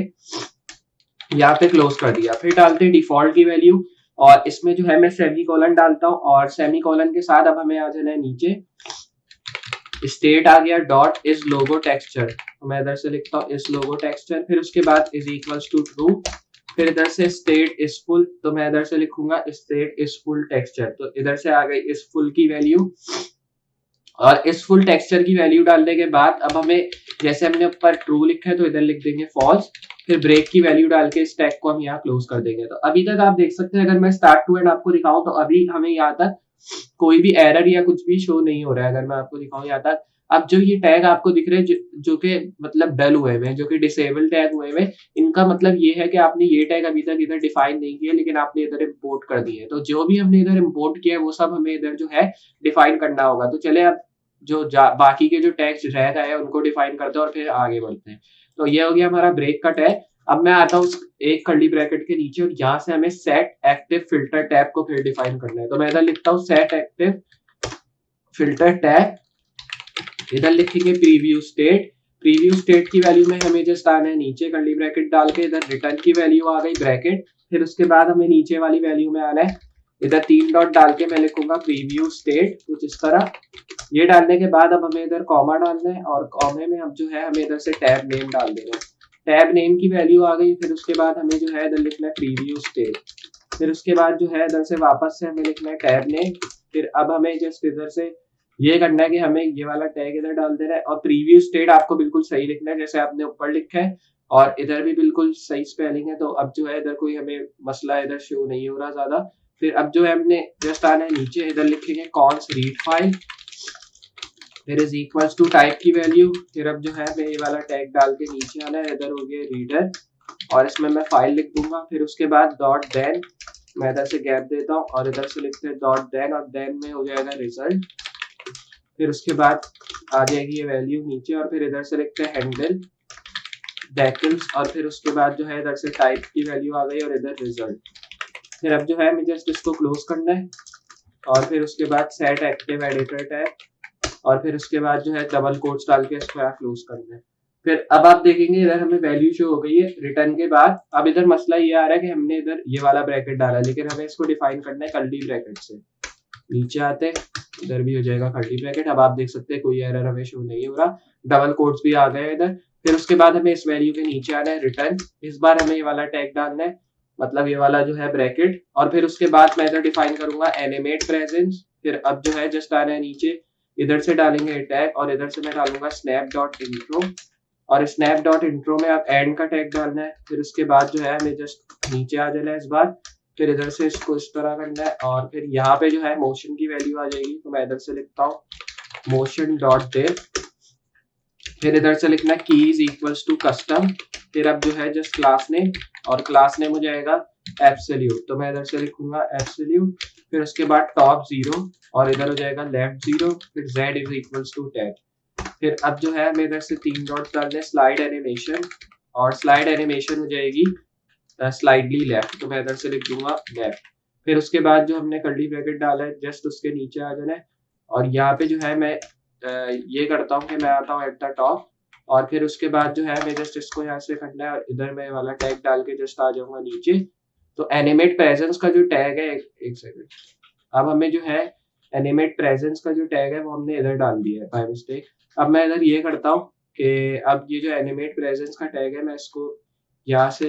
S1: यहाँ पे क्लोज कर दिया। फिर डालते हैं डिफॉल्ट की वैल्यू और इसमें जो है मैं सेमी कॉलन डालता हूँ और सेमी कॉलन के साथ अब हमें आ जाना है नीचे, स्टेट आ गया डॉट इज लोगो टेक्सचर, तो मैं इधर से लिखता हूँ इस लोगो टेक्सचर। फिर उसके बाद इज इक्वल्स टू ट्रू, फिर इधर से स्टेट इज फुल, तो मैं इधर से लिखूंगा स्टेट इज फुल टेक्सचर, तो इधर से आ गई इस फुल की वैल्यू। और इस फुल टेक्सचर की वैल्यू डालने के बाद अब हमें जैसे हमने ऊपर ट्रू लिखा है तो इधर लिख देंगे फॉल्स, फिर ब्रेक की वैल्यू डाल के इस टैग को हम यहाँ क्लोज कर देंगे। तो अभी तक आप देख सकते हैं अगर मैं स्टार्ट टू एंड आपको दिखाऊं तो अभी हमें यहाँ तक कोई भी एरर या कुछ भी शो नहीं हो रहा है। अगर मैं आपको दिखाऊं यहाँ तक, अब जो ये टैग आपको दिख रहे हैं जो कि मतलब डल हुए हुए, जो कि डिसेबल टैग हुए हुए, इनका मतलब ये है कि आपने ये टैग अभी तक इधर डिफाइन नहीं किया लेकिन आपने इधर इम्पोर्ट कर दिए। तो जो भी हमने इधर इम्पोर्ट किया है वो सब हमें इधर जो है डिफाइन करना होगा। तो चले अब जो बाकी के जो टैग्स रह गए हैं उनको डिफाइन करते हैं और फिर आगे बढ़ते हैं। तो ये हो गया हमारा ब्रेक का टैग। अब मैं आता हूँ एक कर्ली ब्रैकेट के नीचे और यहाँ से हमें सेट एक्टिव फिल्टर टैब को फिर डिफाइन करना है। तो मैं इधर लिखता हूँ सेट एक्टिव फिल्टर टैब, इधर लिखेंगे प्रीव्यू स्टेट, प्रीव्यू स्टेट की वैल्यू में हमें जस्ट आना है नीचे कर्ली ब्रैकेट डाल के, इधर रिटर्न की वैल्यू आ गई ब्रैकेट, फिर उसके बाद हमें नीचे वाली वैल्यू में आना है, इधर 3 डॉट डाल के मैं लिखूंगा प्रीव्यू स्टेट कुछ इस तरह। ये डालने के बाद अब हमें इधर कॉमा डालना है और कॉमे में अब जो है हमें इधर से टैब नेम डाल देना है, टैब नेम की वैल्यू आ गई। फिर उसके बाद हमें जो है इधर लिखना है प्रीव्यू स्टेट, फिर उसके बाद जो है इधर से वापस से हमें लिखना है टैब नेम। फिर अब हमें जस्ट इधर से ये करना है कि हमें ये वाला टैग इधर डाल देना है और प्रीव्यू स्टेट आपको बिल्कुल सही लिखना है जैसे आपने ऊपर लिखा है और इधर भी बिल्कुल सही स्पेलिंग है। तो अब जो है इधर कोई हमें मसला इधर शो नहीं हो रहा ज्यादा। फिर अब जो है हमने जस्ट आना है नीचे, इधर लिखेंगे कॉन्स रीड फाइल, फिर इज इक्वल्स टू टाइप की वैल्यू, फिर अब जो है मैं ये वाला टैग डाल के नीचे आना है, इधर हो गया रीडर और इसमें मैं फाइल लिख दूंगा। फिर उसके बाद डॉट देन मैं इधर से गैप देता हूँ और इधर से लिखते हैं डॉट देन और देन में हो जाएगा रिजल्ट। फिर उसके बाद आ जाएगी ये वैल्यू नीचे और फिर इधर से लिखते हैं हैंडल डेकिल्स, और फिर उसके बाद जो है इधर से टाइप की वैल्यू आ गई और इधर रिजल्ट। फिर अब जो है हमें जस्ट इसको क्लोज करना है और फिर उसके बाद सेट एक्टिव एडिटर टैब और फिर उसके बाद जो है डबल कोट्स डाल के इसको यहाँ क्लोज करना है। फिर अब आप देखेंगे इधर हमें वैल्यू शो हो गई है रिटर्न के बाद। अब इधर मसला ये आ रहा है कि हमने इधर ये वाला ब्रैकेट डाला, लेकिन हमें इसको डिफाइन करना है कर्ली ब्रैकेट से। नीचे आते इधर भी हो जाएगा कर्ली ब्रैकेट। अब आप देख सकते हैं कोई एरर हमें शो नहीं हो रहा, डबल कोट्स भी आ गए इधर। फिर उसके बाद हमें इस वैल्यू के नीचे आना है रिटर्न। इस बार हमें ये वाला टैग डालना है, मतलब ये वाला जो है ब्रैकेट। और फिर उसके बाद मैं इधर डिफाइन करूंगा एनिमेट प्रेजेंस। फिर अब जो है जस्ट आना है नीचे, इधर से डालेंगे टैग और इधर से मैं डालूंगा स्नैप डॉट इंट्रो। और स्नैप डॉट इंट्रो में आप एंड का टैग डालना है। फिर उसके बाद जो है हमें जस्ट नीचे आ जाना है इस बार। फिर इधर से इसको इस तरह करना है और फिर यहाँ पे जो है मोशन की वैल्यू आ जाएगी, तो मैं इधर से लिखता हूँ मोशन डॉट डिव। फिर इधर से लिखना कीज इक्वल्स टू कस्टम। फिर अब जो है जस्ट क्लास नेम, और क्लास नेम हो जाएगा एब्सोल्यूट, तो मैं इधर से लिखूंगा एब्सोल्यूट। फिर उसके बाद टॉप 0 और इधर हो जाएगा लेफ्ट 0। फिर z is equals to tag. फिर अब जो है हमें इधर से 3 डॉट्स डालने स्लाइड एनिमेशन, और स्लाइड एनिमेशन हो जाएगी स्लाइडली लेफ्ट, तो मैं इधर से लिख दूंगा लेफ्ट। फिर उसके बाद जो हमने कर्ली ब्रैकेट डाला है जस्ट उसके नीचे आ जाना है। और यहाँ पे जो है मैं ये करता हूँ कि मैं आता हूँ एट द टॉप, और फिर उसके बाद जो है मैं जस्ट इसको यहाँ से करना है और इधर मैं वाला टैग डाल के जस्ट आ जाऊंगा नीचे। तो एनिमेट प्रेजेंस का जो टैग है, एक सेकंड, अब हमें जो है एनिमेट प्रेजेंस का जो टैग है वो हमने इधर डाल दिया है बाय मिस्टेक। अब मैं इधर ये करता हूँ कि अब ये जो एनिमेट प्रेजेंस का टैग है मैं इसको यहाँ से,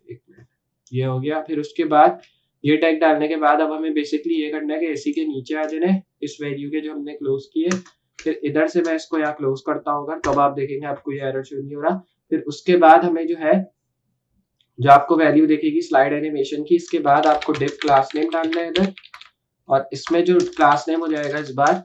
S1: एक मिनट, ये हो गया। फिर उसके बाद ये टैग डालने के बाद अब हमें बेसिकली ये करना है कि इसी के नीचे आ जाना है इस वैल्यू के जो हमने क्लोज किए। फिर इधर से मैं इसको यहाँ क्लोज करता हूँ अगर, तब आप देखेंगे आपको ये एरर शो नहीं हो रहा। फिर उसके बाद हमें जो है जो आपको वैल्यू देखेगी स्लाइड एनिमेशन की, इसके बाद आपको डिव क्लास नेम डालना है इधर। और इसमें जो क्लास नेम हो जाएगा इस बार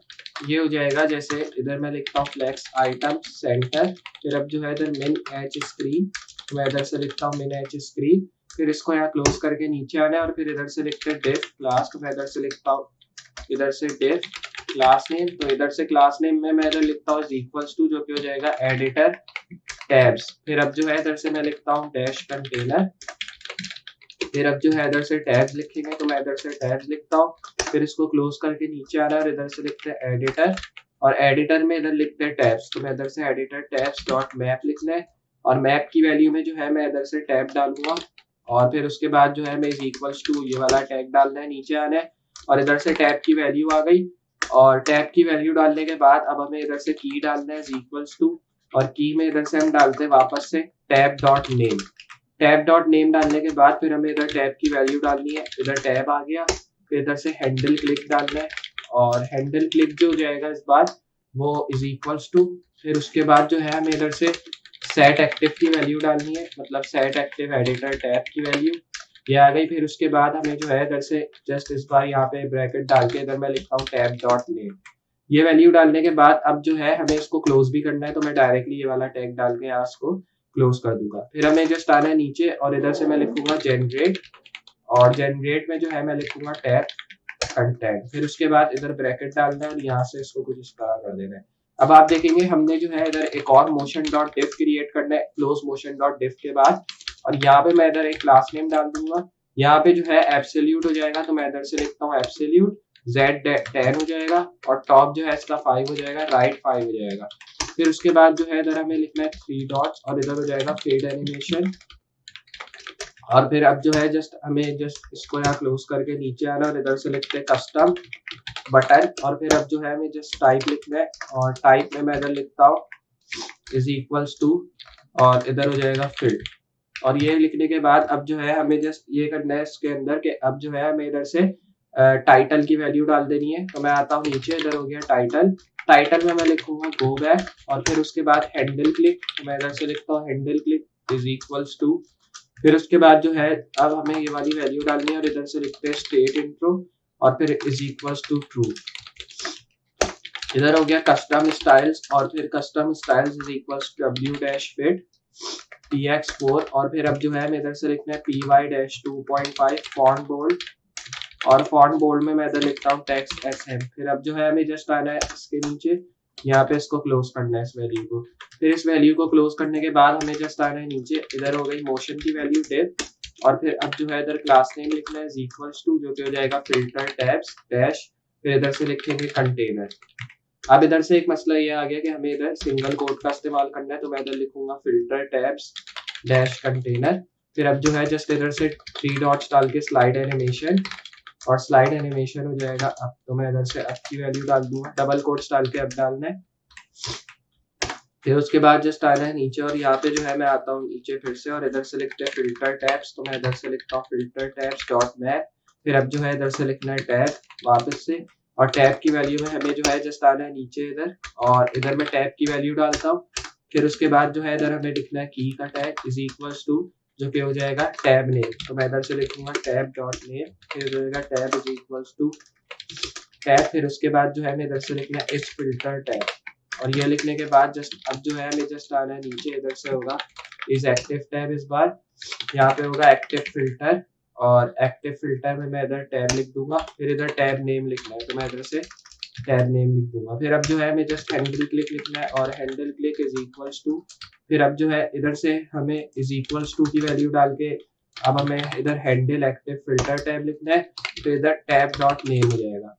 S1: ये हो जाएगा, जैसे इधर मैं लिखता हूँ फ्लेक्स आइटम सेंटर। फिर अब जो है इधर मिन एच स्क्रीन, तो मैं इधर से लिखता हूँ मिन एच स्क्रीन। फिर इसको यहाँ क्लोज करके नीचे आना है और फिर इधर से लिखते हैं डिव क्लास, तो मैं इधर से लिखता हूँ इधर से डिव क्लास नेम। तो इधर से क्लास नेम में मैं इधर लिखता हूँ इक्वल्स टू, जो कि हो जाएगा एडिटर टैब्स। फिर अब जो है इधर से मैं लिखता हूँ डैश कंटेनर। फिर अब जो है इधर से टैब्स लिखेंगे, तो मैं इधर से टैब्स लिखता हूँ। फिर इसको क्लोज करके नीचे आ रहा है और इधर से लिखते हैं एडिटर, और एडिटर में इधर लिखते हैं टैब्स, तो मैं इधर से एडिटर टैब्स डॉट मैप लिखना है। और मैप की वैल्यू में जो है मैं इधर से टैब डालूंगा और फिर उसके बाद जो है मैं इज इक्वल्स टू ये वाला टैग डालना है, नीचे आना है। और इधर से टैब की वैल्यू आ गई, और टैब की वैल्यू डालने के बाद अब हमें इधर से की डालना है इज इक्वल्स टू, और की में इधर से हम डालते हैं वापस से tab dot name. Tab dot name डालने के बाद फिर हमें इधर टैब की वैल्यू डालनी है, इधर टैब आ गया। फिर इधर से हैंडल क्लिक डालना है, और हैंडल क्लिक जो हो जाएगा इस बार वो इज इक्वल्स टू। फिर उसके बाद जो है हमें इधर से सेट एक्टिव की वैल्यू डालनी है, मतलब सेट एक्टिव एडिटर टैब की वैल्यू ये आ गई। फिर उसके बाद हमें जो है इधर से जस्ट इस बार यहाँ पे ब्रैकेट डाल के इधर मैं लिखता हूँ टैब डॉट नेम। ये वैल्यू डालने के बाद अब जो है हमें इसको क्लोज भी करना है, तो मैं डायरेक्टली ये वाला टैग डाल के यहाँ इसको क्लोज कर दूंगा। फिर हमें जस्ट आना है नीचे और इधर से मैं लिखूंगा जनरेट, और जनरेट में जो है मैं लिखूंगा टैब कंटेंट। फिर उसके बाद इधर ब्रैकेट डालना है और यहाँ से इसको कुछ इस तरह कर देना है। अब आप देखेंगे हमने जो है इधर एक और मोशन डॉट डिव क्रिएट करना है क्लोज मोशन डॉट डिव के बाद, और यहाँ पे मैं इधर एक क्लास नेम डाल दूंगा। यहाँ पे जो है एब्सोल्यूट हो जाएगा, तो मैं इधर से लिखता हूँ एब्सोल्यूट, z 10 हो जाएगा, और टॉप जो है इसका 5 हो जाएगा, राइट 5 हो जाएगा। फिर उसके बाद जो है इधर हमें लिखना है 3 डॉट्स और इधर हो जाएगा फेड एनिमेशन। और फिर अब जो है जस्ट हमें इसको यहाँ क्लोज करके नीचे आना और इधर से लिखते हैं कस्टम बटन। और फिर अब जो है हमें जस्ट टाइप लिखना है, और टाइप में मैं इधर लिखता हूँ इज इक्वल्स टू, और इधर हो जाएगा फील्ड। और ये लिखने के बाद अब जो है हमें जस्ट ये करना है इसके अंदर के अब जो है हमें इधर से टाइटल की वैल्यू डाल देनी है। तो मैं आता हूँ नीचे, इधर हो गया टाइटल, टाइटल में मैं लिखूंगा गो बैक। और फिर उसके बाद हैंडल क्लिक, तो मैं इधर से लिखता हूँ handle click is equals to. फिर उसके बाद जो है अब हमें ये वाली वैल्यू डालनी है और इधर से लिखते हैं स्टेट इंट्रो, और फिर इज इक्वल्स टू ट्रू। इधर हो गया कस्टम स्टाइल्स, और फिर custom styles is equals to w dash fit px4। और फिर अब जो है मैं इधर से लिखना है py-2.5 फॉन्ट बोल्ड, और फॉन्ट बोल्ड में मैं इधर लिखता हूँ टेक्स्ट sm। फिर अब जो है हमें जस्ट आना है इसके नीचे यहाँ पे इसको क्लोज करना है इस वैल्यू को। फिर इस वैल्यू को क्लोज करने के बाद हमें जस्ट आना है नीचे, इधर हो गई मोशन की वैल्यू डेप्थ, और फिर अब जो है इधर क्लास नेम लिखना है इक्वल्स टू, जो कि हो जाएगा फिल्टर टैब्स डैश, फिर इधर से लिखेंगे कंटेनर। अब इधर से एक मसला ये आ गया कि हमें इधर सिंगल कोट का इस्तेमाल करना है, तो मैं इधर लिखूंगा फिल्टर टैब्स डैश कंटेनर। फिर अब जो है जस्ट इधर से 3 डॉट्स डाल के स्लाइड एनिमेशन, और स्लाइड एनिमेशन हो जाएगा अब, तो मैं इधर से अब की वैल्यू डाल दूंगा, डबल कोट्स डाल के अब डालना है। फिर उसके बाद जस्ट आना है नीचे, और यहाँ पे जो है मैं आता हूँ नीचे फिर से, और इधर से लिखते हैं फिल्टर टैब्स, तो मैं इधर से लिखता हूँ फिल्टर टैब्स डॉट मैप। फिर अब जो है इधर से लिखना है टैब वापस से, और टैब की वैल्यू में हमें जो है जस्ट आना है नीचे इधर, और इधर मैं टैब की वैल्यू डालता हूँ। फिर उसके बाद जो है इधर हमें लिखना है की का टैग इज इक्वल्स टू, जो कि हो जाएगा टैब नेम, तो मैं इधर से लिखूंगा टैब डॉट नेम, फिर हो जाएगा tab is equals to tab. फिर उसके बाद जो है मैं इधर से लिखना है इस फिल्टर टैब, और ये लिखने के बाद जस्ट अब जो है हमें जस्ट आना है नीचे, इधर से होगा इज एक्टिव टैब, इस बार यहाँ पे होगा एक्टिव फिल्टर, और एक्टिव फिल्टर में मैं इधर टैब लिख दूंगा। फिर इधर टैब नेम लिखना है, तो मैं इधर से टैब नेम लिख दूंगा। फिर अब जो है हमें जस्ट हैंडल क्लिक लिखना है, और handle click is equals to, फिर अब जो है इधर से हमें इज इक्वल्स टू की वैल्यू डाल के अब हमें इधर हैंडल एक्टिव फिल्टर टैब लिखना है, तो इधर टैब डॉट नेम हो जाएगा।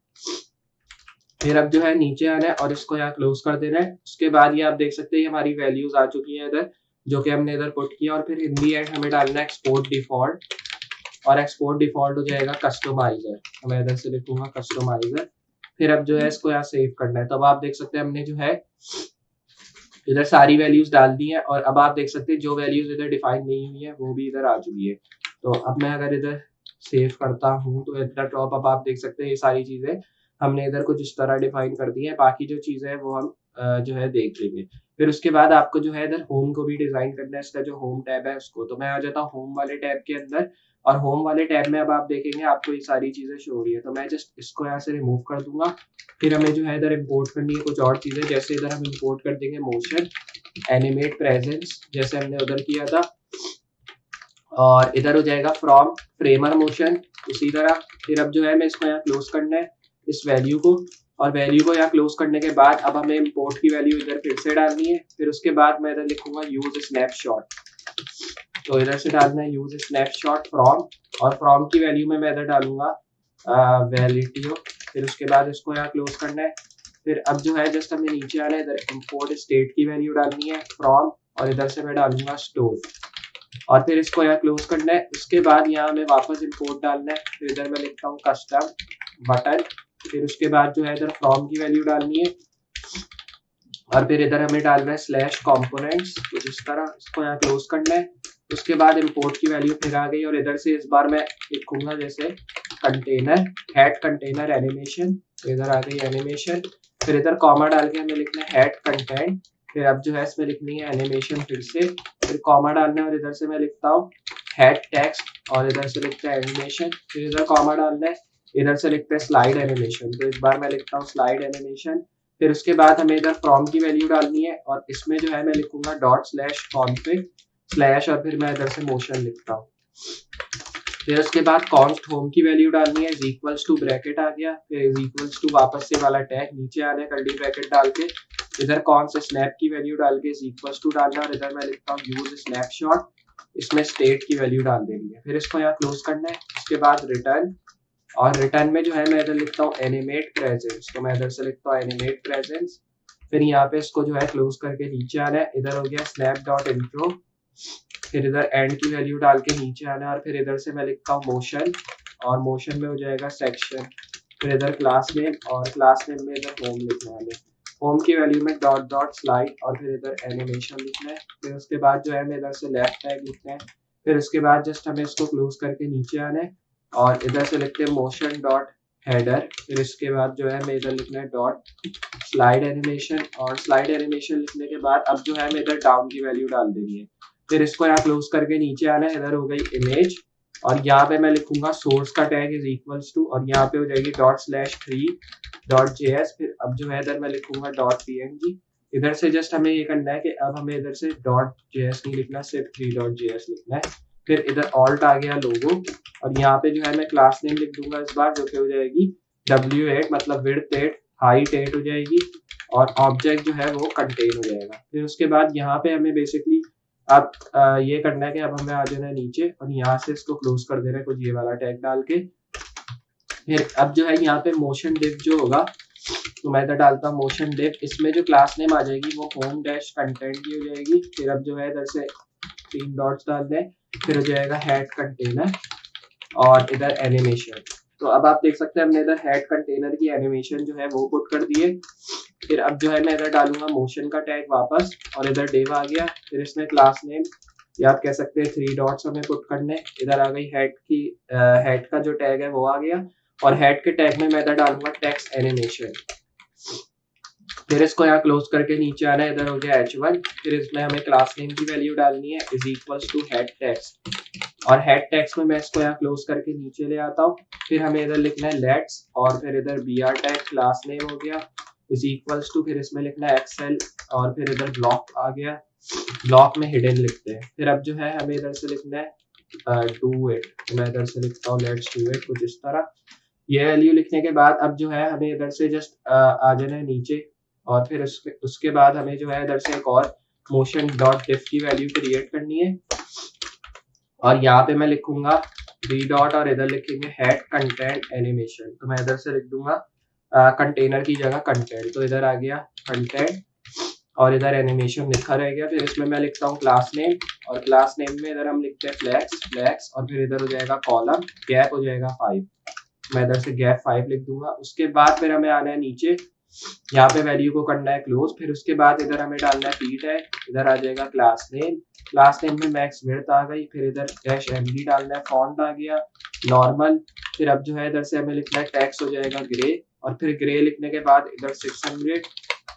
S1: फिर अब जो है नीचे आना है और इसको यहाँ क्लोज कर देना है। उसके बाद ये आप देख सकते हैं हमारी वैल्यूज आ चुकी हैं इधर, जो कि हमने इधर पुट किया, और फिर इन दी एंड हमें डालना है एक्सपोर्ट डिफॉल्ट, और एक्सपोर्ट डिफॉल्ट हो जाएगा कस्टमाइजर, तो मैं इधर से लिखूंगा कस्टमाइजर। फिर अब जो है इसको यहाँ सेव करना है, तो अब आप देख सकते हैं हमने जो है इधर सारी वैल्यूज डाल दी हैं, और अब आप देख सकते हैं जो वैल्यूज इधर डिफाइन नहीं हुई है वो भी इधर आ चुकी है। तो अब मैं अगर इधर सेव करता हूँ तो इधर टॉप अप आप देख सकते हैं ये सारी चीजें हमने इधर कुछ इस तरह डिफाइन कर दी है, बाकी जो चीजें हैं वो हम जो है देख लेंगे। फिर उसके बाद आपको जो है इधर होम को भी डिजाइन करना है, इसका जो होम टैब है उसको, तो मैं आ जाता हूँ होम वाले टैब के अंदर, और होम वाले टैब में अब आप देखेंगे आपको ये सारी चीजें शो हो रही है, तो मैं जस्ट इसको यहाँ से रिमूव कर दूंगा। फिर हमें जो है इधर इम्पोर्ट करनी है कुछ और चीजें, जैसे इधर हम इम्पोर्ट कर देंगे मोशन, एनिमेट प्रेजेंस, जैसे हमने उधर किया था, और इधर हो जाएगा फ्रॉम फ्रेमर मोशन उसी तरह। फिर अब जो है मैं इसको यहाँ क्लोज करना है इस वैल्यू को, और वैल्यू को यहाँ क्लोज करने के बाद अब हमें इम्पोर्ट की वैल्यू इधर फिर से डालनी है। फिर उसके बाद मैं इधर लिखूंगा यूज स्नैपशॉट, तो इधर से डालना है यूज स्नैपशॉट फ्रॉम, और फ्रॉम की वैल्यू में मैं इधर डालूंगा वैलिडियो। फिर उसके बाद इसको यहाँ क्लोज करना है। फिर अब जो है जस्ट हमें नीचे आना है, इधर इम्पोर्ट स्टेट की वैल्यू डालनी है फ्रॉम, और इधर से मैं डालूंगा स्टोर, और फिर इसको यहाँ क्लोज करना है। उसके बाद यहाँ हमें वापस इम्पोर्ट डालना है, फिर इधर मैं लिखता हूँ कस्टम बटन। फिर उसके बाद जो है इधर फ्रॉम की वैल्यू डालनी है, और फिर इधर हमें डालना है स्लैश कंपोनेंट्स, कुछ इस तरह, इसको यहाँ क्लोज करना है। उसके बाद इम्पोर्ट की वैल्यू फिर आ गई, और इधर से इस बार मैं लिखूंगा जैसे कंटेनर हेड कंटेनर एनिमेशन, तो इधर आ गई एनिमेशन। फिर इधर कॉमा डाल के हमें लिखना है हेड कंटेंट, फिर अब जो है इसमें लिखनी है एनिमेशन फिर से, फिर कॉमा डालना है, और इधर से मैं लिखता हूँ हेड टेक्स्ट, और इधर से लिखता है एनिमेशन, फिर इधर कॉमा डालना है, इधर से लिखते हैं स्लाइड एनिमेशन, तो इस बार मैं लिखता हूँ स्लाइड एनिमेशन। फिर उसके बाद हमें इधर फ्रॉम की वैल्यू डालनी है, और इसमें जो है मैं लिखूंगा डॉट स्लैश कॉन्फिग स्लैश, और फिर मैं इधर से मोशन लिखता हूँ। फिर उसके बाद कॉन्स्ट होम की वैल्यू डालनी है, इज इक्वल्स टू ब्रैकेट आ गया, फिर इज इक्वल्स टू वापस से वाला टैग नीचे आना है कर्ली ब्रैकेट डाल के, इधर कौन से स्नैप की वैल्यू डाल के इज इक्वल्स टू डालना, और इधर मैं लिखता हूँ यूज स्नैपशॉट, इसमें स्टेट की वैल्यू डाल देनी है। फिर इसको यहाँ क्लोज करना है। उसके बाद रिटर्न, और रिटर्न में जो है मैं इधर लिखता हूँ एनिमेट प्रेजेंस, तो मैं इधर से लिखता हूँ एनिमेट प्रेजेंस। फिर यहाँ पे इसको जो है क्लोज करके नीचे आना है, इधर हो गया स्नैप डॉट इंट्रो, फिर इधर एंड की वैल्यू डाल के नीचे आना है, और फिर इधर से मैं लिखता हूँ मोशन, और मोशन में हो जाएगा सेक्शन, फिर इधर क्लास नेम, और क्लास नेम में इधर होम लिखना है, होम की वैल्यू में डॉट डॉट स्लाइड, और फिर इधर एनिमेशन लिखना है। फिर उसके बाद जो है हमें इधर से लेफ्ट टैग लिखना है। फिर उसके बाद जस्ट हमें इसको क्लोज करके नीचे आना है, और इधर से लिखते हैं मोशन डॉट हेडर, फिर इसके बाद जो है हमें इधर लिखना है डॉट स्लाइड एनिमेशन, और स्लाइड एनिमेशन लिखने के बाद अब जो है हमें इधर डाउन की वैल्यू डाल देनी है। फिर इसको यहाँ क्लोज करके नीचे आना है, इधर हो गई इमेज, और यहाँ पे मैं लिखूंगा सोर्स का टैग इज इक्वल्स टू, और यहाँ पे हो जाएगी डॉट स्लैश 3.js, फिर अब जो है इधर मैं लिखूंगा डॉट png। इधर से जस्ट हमें ये करना है कि अब हमें इधर से .js नहीं लिखना, सिर्फ 3.js लिखना है। फिर इधर ऑल्ट आ गया लोगो, और यहाँ पे जो है मैं क्लास नेम लिख दूंगा इस बार, जो कि हो जाएगी w8, मतलब विड्थ 8 हाइट 8 हो जाएगी, और ऑब्जेक्ट जो है वो कंटेन हो जाएगा। फिर उसके बाद यहाँ पे हमें बेसिकली अब ये करना है कि अब हमें आ जाना है नीचे और यहाँ से इसको क्लोज कर देना है कुछ ये वाला टैग डाल के। फिर अब जो है यहाँ पे मोशन डिव जो होगा तो मैं इधर डालता हूँ मोशन डिव, इसमें जो क्लास नेम आ जाएगी वो होम डैश कंटेंट की हो जाएगी। फिर अब जो है इधर से 3 डॉट्स डाल दें, फिर हो जाएगा हेड कंटेनर और इधर एनिमेशन। तो अब आप देख सकते हैं हमने इधर हेड कंटेनर की एनिमेशन जो है वो पुट कर दिए। फिर अब जो है मैं इधर डालूंगा मोशन का टैग वापस और इधर डिव आ गया। फिर इसमें क्लास नेम या आप कह सकते हैं 3 डॉट्स हमें पुट करने, इधर आ गई हेड की हेड का जो टैग है वो आ गया और हेड के टैग में मैं इधर डालूंगा टेक्स्ट एनिमेशन। फिर इसको यहाँ क्लोज करके नीचे आना है, इधर हो गया h1। फिर इसमें हमें क्लास नेम की वैल्यू डालनी है is equals to head text और हेड टेक्स्ट में मैं इसको यहाँ क्लोज करके नीचे ले आता हूँ। फिर हमें इधर लिखना है लेट्स और फिर इधर br टैग क्लास नेम हो गया इज इक्वल्स टू, फिर इसमें लिखना है एक्सेल और फिर इधर ब्लॉक आ गया, ब्लॉक में हिडन लिखते हैं। फिर अब जो है हमें इधर से लिखना है डू इट, तो मैं इधर से लिखता हूँ लेट्स डू इट कुछ इस तरह। ये वैल्यू लिखने के बाद अब जो है हमें इधर से जस्ट आ जाना है नीचे और फिर उसके बाद हमें जो है इधर से एक और मोशन डॉट डिफ की वैल्यू क्रिएट करनी है और यहाँ पे मैं लिखूंगा 3 डॉट और इधर लिखेंगे हेड कंटेंट एनिमेशन। तो मैं इधर से लिख दूंगा कंटेनर की जगह कंटेंट, तो इधर आ गया कंटेंट और इधर एनिमेशन लिखा रह गया। फिर इसमें मैं लिखता हूँ क्लास नेम और क्लास नेम में इधर हम लिखते हैं फ्लैक्स और फिर इधर हो जाएगा कॉलम, गैप हो जाएगा 5, मैं इधर से गैप 5 लिख दूंगा। उसके बाद फिर हमें आना है नीचे, यहाँ पे वैल्यू को करना है क्लोज। फिर उसके बाद इधर हमें डालना है पी टैग, इधर आ जाएगा क्लास नेम में मैक्स विड्थ आ गई, फिर इधर डैश एमडी डालना है, फॉन्ट आ गया नॉर्मल। फिर अब जो है इधर से हमें लिखना है टैक्स हो जाएगा ग्रे और फिर ग्रे लिखने के बाद इधर 600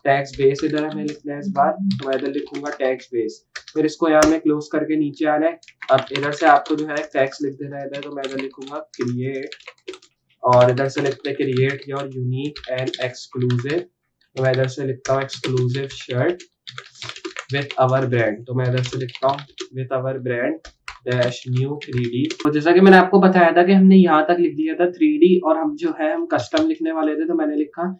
S1: टैक्स बेस इधर हमें लिखना है इस बार, तो मैं इधर लिखूंगा टैक्स बेस। फिर इसको यहाँ में क्लोज करके नीचे आना है। अब इधर से आपको जो है टैक्स लिख देना है इधर, तो मैं इधर लिखूंगा क्रिएट और इधर से लिखते हैं create your unique and exclusive, तो मैं इधर से लिखता हूँ exclusive shirt with our brand, तो मैं इधर से लिखता हूँ with our brand dash new 3D। तो जैसा कि मैंने आपको बताया था कि हमने यहाँ तक लिख दिया था 3D और हम जो है हम कस्टम लिखने वाले थे, तो मैंने लिखा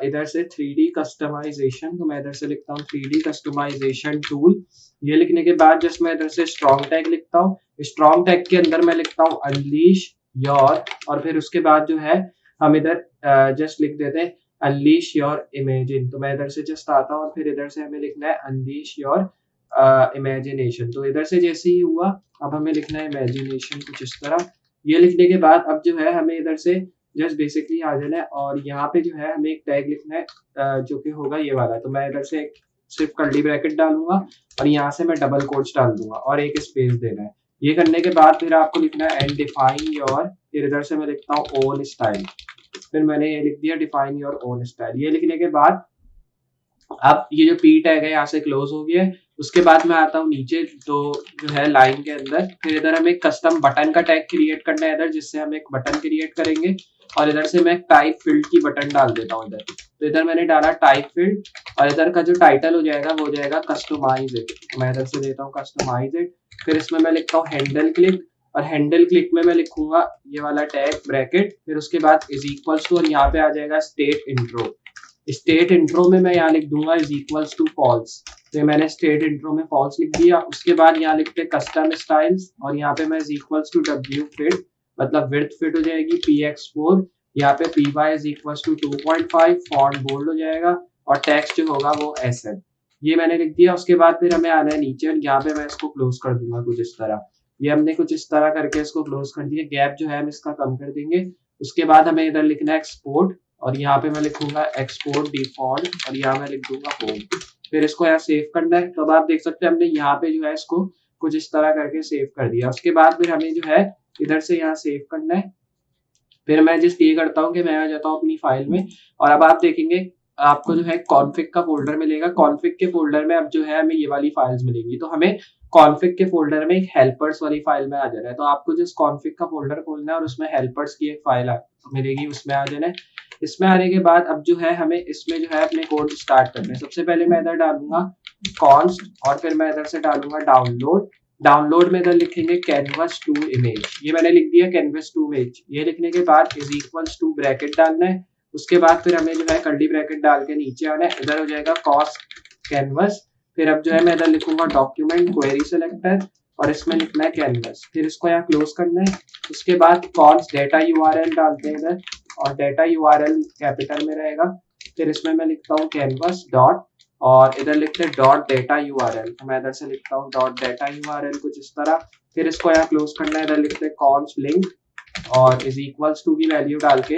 S1: इधर से 3D कस्टमाइजेशन, तो मैं इधर से लिखता हूँ 3D कस्टमाइजेशन टूल। ये लिखने के बाद जस्ट मैं इधर से स्ट्रॉन्ग टैग लिखता हूँ, स्ट्रॉन्ग टैग के अंदर मैं लिखता हूँ अनलीश योर और फिर उसके बाद जो है हम इधर जस्ट लिख देते हैं अनलीश योर इमेजिन, तो मैं इधर से जस्ट आता हूँ और फिर इधर से हमें लिखना है अनलीश योर इमेजिनेशन। तो इधर से जैसे ही हुआ अब हमें लिखना है इमेजिनेशन कुछ इस तरह। ये लिखने के बाद अब जो है हमें इधर से जस्ट बेसिकली आ जाना है और यहाँ पे जो है हमें एक टैग लिखना है जो कि होगा ये वाला, तो मैं इधर से सिर्फ कर्ली ब्रैकेट डालूंगा और यहाँ से मैं डबल कोट्स डाल दूंगा और एक स्पेस देना है। ये करने के बाद फिर आपको लिखना है एंड डिफाइन योर, फिर इधर से मैं लिखता हूँ ओन स्टाइल, फिर मैंने ये लिख दिया डिफाइन योर ओन स्टाइल। ये लिखने के बाद अब ये जो पी टैग है यहाँ से क्लोज हो गया है। उसके बाद मैं आता हूँ नीचे तो जो है लाइन के अंदर, फिर इधर हमें कस्टम बटन का टैग क्रिएट करना है इधर, जिससे हम एक बटन क्रिएट करेंगे और इधर से मैं टाइप फील्ड की बटन डाल देता हूँ इधर, तो इधर मैंने डाला टाइप फील्ड और इधर का जो टाइटल हो जाएगा वो हो जाएगा कस्टमाइज इट, मैं इधर से देता हूँ कस्टमाइज इट। फिर इसमें मैं लिखता हूँ हैंडल क्लिक और हैंडल क्लिक में मैं लिखूंगा ये वाला टैग ब्रैकेट, फिर उसके बाद इज इक्वल्स टू और यहाँ पे आ जाएगा स्टेट इंट्रो। स्टेट इंट्रो में मैं यहाँ लिख दूंगा इज इक्वल्स टू फॉल्स, तो मैंने स्टेट इंट्रो में फॉल्स लिख दिया। उसके बाद यहाँ लिखते कस्टम स्टाइल्स और यहाँ पे मैं is equals to W fit, मतलब विड्थ फिट हो जाएगी px4, यहाँ पे py is equals to 2.5, font bold हो जाएगा और टेक्स्ट जो होगा वो sn, ये मैंने लिख दिया। उसके बाद फिर हमें आना है नीचे और यहाँ पे मैं इसको क्लोज कर दूंगा कुछ इस तरह। ये हमने कुछ इस तरह करके इसको क्लोज कर दिया, गैप जो है हम इसका कम कर देंगे। उसके बाद हमें इधर लिखना है एक्सपोर्ट और यहाँ पे मैं लिखूंगा एक्सपोर्ट डिफॉल्ट और यहाँ मैं लिख दूंगा होम, फिर इसको यहाँ सेव करना है। तो अब आप देख सकते हैं हमने यहाँ पे जो है इसको कुछ इस तरह करके सेव कर दिया। उसके बाद फिर हमें जो है इधर से यहाँ सेव करना है। फिर मैं जस्ट ये करता हूँ कि मैं आ जाता हूँ अपनी फाइल में और अब आप देखेंगे आपको जो है कॉन्फिग का फोल्डर मिलेगा। कॉन्फिग के फोल्डर में अब जो है हमें ये वाली फाइल्स मिलेंगी, तो हमें कॉन्फिग के फोल्डर में एक हेल्पर्स वाली फाइल में आ जाना है। तो आपको जस्ट कॉन्फिग का फोल्डर खोलना है और उसमें हेल्पर्स की एक फाइल मिलेगी, उसमें आ जाना है। इसमें आने के बाद अब जो है हमें इसमें जो है अपने कोड स्टार्ट करना है। सबसे पहले मैं इधर डालूंगा कॉन्स्ट और फिर मैं इधर से डालूंगा डाउनलोड में इधर लिखेंगे कैनवस टू इमेज, ये मैंने लिख दिया कैनवस टू इमेज। ये लिखने के बाद इज इक्वल्स टू ब्रैकेट डालना है उसके बाद फिर हमें जो है कर्ली ब्रैकेट डाल के नीचे आना है, इधर हो जाएगा कॉस्ट कैनवस। फिर अब जो है मैं इधर लिखूंगा डॉक्यूमेंट क्वेरी सेलेक्टर और इसमें लिखना है कैनवस, फिर इसको यहाँ क्लोज करना है। उसके बाद कॉन्स डेटा यूआरएल डालते हैं इधर, और डेटा यूआरएल कैपिटल में रहेगा। फिर इसमें मैं लिखता हूँ कैनवस डॉट, और इधर लिखते हैं डॉट डेटा यूआरएल, तो मैं इधर से लिखता हूँ डॉट डेटा यूआरएल कुछ इस तरह। फिर इसको यहाँ क्लोज करना है, इधर लिखते हैं कॉन्स लिंक और इज इक्वल्स टू की वैल्यू डाल के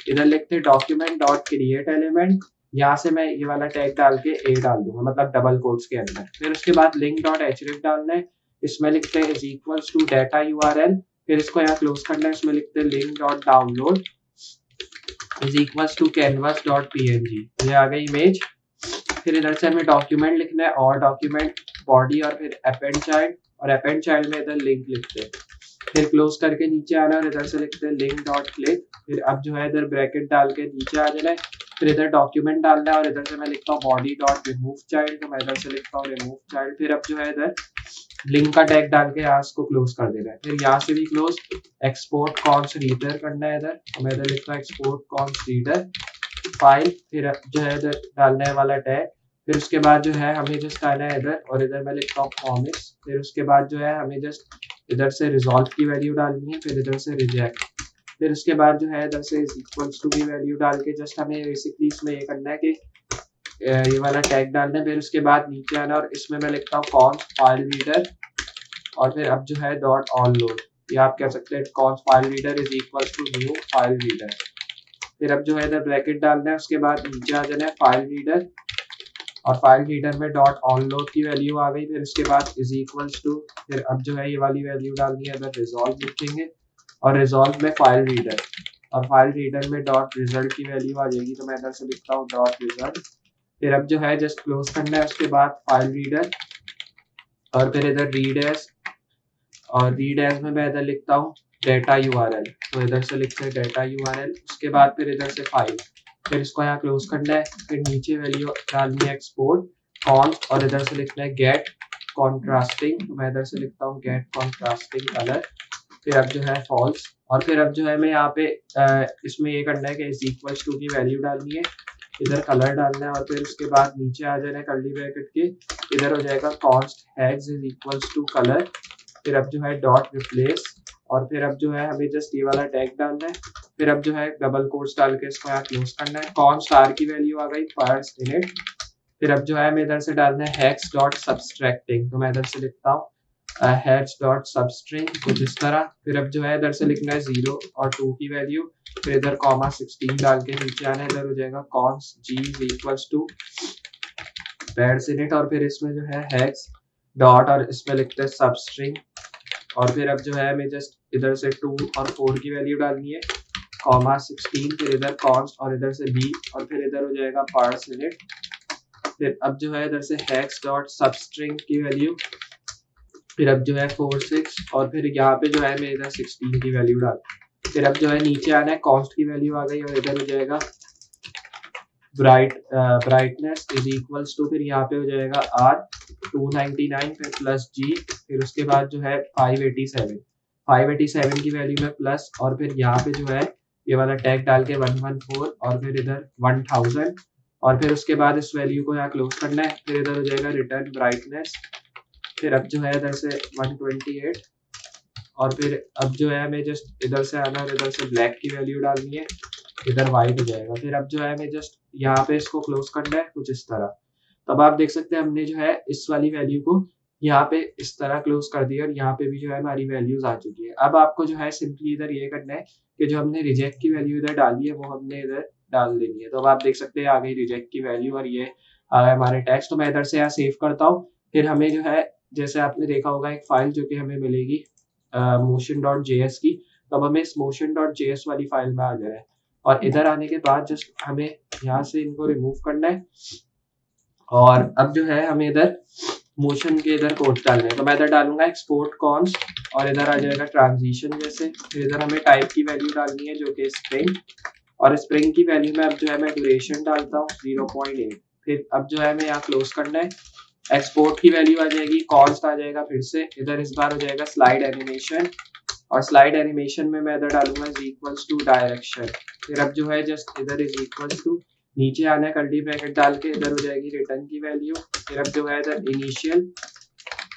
S1: इधर लिखते हैं डॉक्यूमेंट डॉट क्रिएट एलिमेंट, यहाँ से मैं ये वाला टैग डाल के ए डाल दूंगा, मतलब डबल कोट्स के अंदर। फिर उसके बाद लिंक डॉट एचरेफ डालना है, इसमें लिखते हैं is equals to data URL. फिर इसको यहाँ क्लोज करना है, इसमें लिखते हैं link dot download is equals to canvas dot PNG, ये आ गई इमेज। फिर इधर से हमें डॉक्यूमेंट लिखना है और डॉक्यूमेंट बॉडी और फिर अपेंड चाइल्ड, और अपेंड चाइल्ड में इधर लिंक लिखते हैं। फिर क्लोज करके नीचे आना और इधर से लिखते हैं लिंक डॉट क्लिक। फिर अब जो है इधर ब्रैकेट डाल के नीचे आ जाना है, फिर इधर डॉक्यूमेंट डालना है और इधर से मैं लिखता हूँ बॉडी डॉट रिमूव चाइल्ड, तो मैं इधर से लिखता हूँ रिमूव चाइल्ड। फिर अब जो है इधर लिंक का टैग डाल के यहाँ इसको क्लोज कर देना है। फिर यहाँ से भी क्लोज, एक्सपोर्ट कॉन्स रीडर करना है इधर, तो मैं इधर लिखता हूँ एक्सपोर्ट कॉन्स रीडर फाइल। फिर जो है इधर डालने वाला टैग, फिर उसके बाद जो है हमें जस्ट आना है इधर और इधर मैं लिखता हूँ कॉमिक्स। फिर उसके बाद जो है हमें जस्ट इधर से रिजॉल्व की वैल्यू डालनी है, फिर इधर से रिजेक्ट। फिर उसके बाद जो है इधर से इक्वल्स टू की वैल्यू डाल के जस्ट हमें बेसिकली इसमें ये करना है कि ये वाला टैग डालना है। फिर उसके बाद नीचे आना और इसमें मैं लिखता हूँ कॉन्स फाइल रीडर, और फिर अब जो है डॉट ऑन लोड, ये आप कह सकते हैं const file reader is equals to new file reader. फिर अब जो है इधर ब्रैकेट डालना है, उसके बाद नीचे आ जाना है फाइल रीडर, और फाइल रीडर में डॉट ऑन लोड की वैल्यू आ गई। फिर उसके बाद इज इक्वल्स टू, फिर अब जो है ये वाली वैल्यू डालनी है, इधर रिजॉल्व लिखेंगे और रिजॉल्व में फाइल रीडर, और फाइल रीडर में डॉट रिजल्ट की वैल्यू आ जाएगी, तो मैं इधर से लिखता हूँ डॉट रिजल्ट। फिर अब जो है जस्ट क्लोज करना है, उसके बाद फाइल रीडर और फिर इधर रीड एज, और रीड एज में मैं इधर लिखता हूँ डेटा यूआरएल, तो इधर से लिखते हैं डेटा यूआरएल। उसके बाद फिर इधर से फाइल, फिर इसको यहाँ क्लोज करना है। फिर नीचे वैल्यू डालनी है एक्सपोर्ट कॉन्स, और इधर से लिखना है गेट कॉन्ट्रास्टिंग, तो मैं इधर से लिखता हूँ गेट कॉन्ट्रास्टिंग कलर। फिर अब जो है फॉल्स, और फिर अब जो है मैं यहाँ पे इसमें ये करना है कि इज इक्वल्स टू की वैल्यू डालनी है, इधर कलर डालना है, और फिर उसके बाद नीचे आ जाना है कर्ली ब्रैकेट के, इधर हो जाएगा const hex is equals to colour. फिर अब जो है डॉट रिप्लेस, और फिर अब जो है हमें जस्ट ये वाला टैग डालना है। फिर अब जो है डबल कोट्स डाल के इसको यहाँ क्लोज करना है, कॉन स्टार की वैल्यू आ गई फर्स्ट इनिट। फिर अब जो है हमें इधर से डालना है हैक्स डॉट सब्सट्रैक्टिंग, तो मैं इधर से लिखता हूँ हैक्स डॉट सबस्ट्रिंग कुछ इस तरह। फिर अब जो है इधर से लिखना है 0 और 2 की वैल्यू, फिर इधर कॉमा 16 डाल के नीचे आना है, इधर हो जाएगा const G equals to pads init, और फिर इसमें जो है हैक्स डॉट और इसमें लिखते हैं सबस्ट्रिंग, और फिर अब जो है हमें जस्ट इधर से 2 और 4 की वैल्यू डालनी है, कॉमा 16, फिर इधर कॉन्स और इधर से बी, और फिर इधर हो जाएगा पार्ट्स इनिट। फिर अब जो है इधर से हैक्स डॉट सबस्ट्रिंग की वैल्यू, फिर अब जो है 4 6, और फिर यहाँ पे जो है मैं इधर 16 की वैल्यू डाल। फिर अब जो है नीचे आना है, कॉन्स्ट की वैल्यू आ गई, और इधर हो जाएगा ब्राइटनेस इज इक्वल्स टू, फिर यहाँ पे हो जाएगा आर 299 फिर प्लस जी, फिर उसके बाद जो है 587 की वैल्यू में प्लस, और फिर यहाँ पे जो है ये वाला टैग डाल के 114 और फिर इधर 1000, और फिर उसके बाद इस वैल्यू को यहाँ क्लोज करना है। फिर इधर हो जाएगा रिटर्न ब्राइटनेस, फिर अब जो है इधर से 128, और फिर अब जो है हमें जस्ट इधर से आना और इधर से ब्लैक की वैल्यू डालनी है, इधर वाइट हो जाएगा। फिर अब जो है हमें जस्ट यहाँ पे इसको क्लोज करना है कुछ इस तरह। तो अब आप देख सकते हैं हमने जो है इस वाली वैल्यू को यहाँ पे इस तरह क्लोज कर दिया, और यहाँ पे भी जो है हमारी वैल्यूज आ चुकी है। अब आपको जो है सिंपली इधर ये करना है कि जो हमने रिजेक्ट की वैल्यू इधर डाली है वो हमने इधर डाल देनी है। तो अब आप देख सकते हैं आ गई रिजेक्ट की वैल्यू, और ये आ गया हमारे टेक्स्ट। तो मैं इधर से यहाँ सेव करता हूँ। फिर हमें जो है जैसे आपने देखा होगा एक फाइल जो कि हमें मिलेगी motion.js की, तो अब हमें इस motion.js वाली फाइल में आ जाए, और इधर आने के बाद जस्ट हमें यहाँ से इनको रिमूव करना है, और अब जो है हमें इधर मोशन के इधर कोड डालने हैं। तो मैं इधर डालूंगा एक्सपोर्ट कॉन्स, और इधर आ जाएगा ट्रांजिशन जैसे। फिर इधर हमें टाइप की वैल्यू डालनी है जो कि स्प्रिंग, और स्प्रिंग की वैल्यू में अब जो है मैं ड्यूरेशन डालता हूँ 0.8। फिर अब जो है हमें यहाँ क्लोज करना है, एक्सपोर्ट की वैल्यू आ जाएगी, कॉन्स्ट आ जाएगा, फिर से इधर इस बार हो जाएगा स्लाइड एनिमेशन, और स्लाइड एनिमेशन में मैं इधर डालूंगा इज इक्वल्स टू डायरेक्शन। फिर अब जो है जस्ट इधर इज इक्वल्स टू, नीचे आना है कर्ली ब्रैकेट डाल के, इधर हो जाएगी रिटर्न की वैल्यू। फिर अब जो है इधर इनिशियल,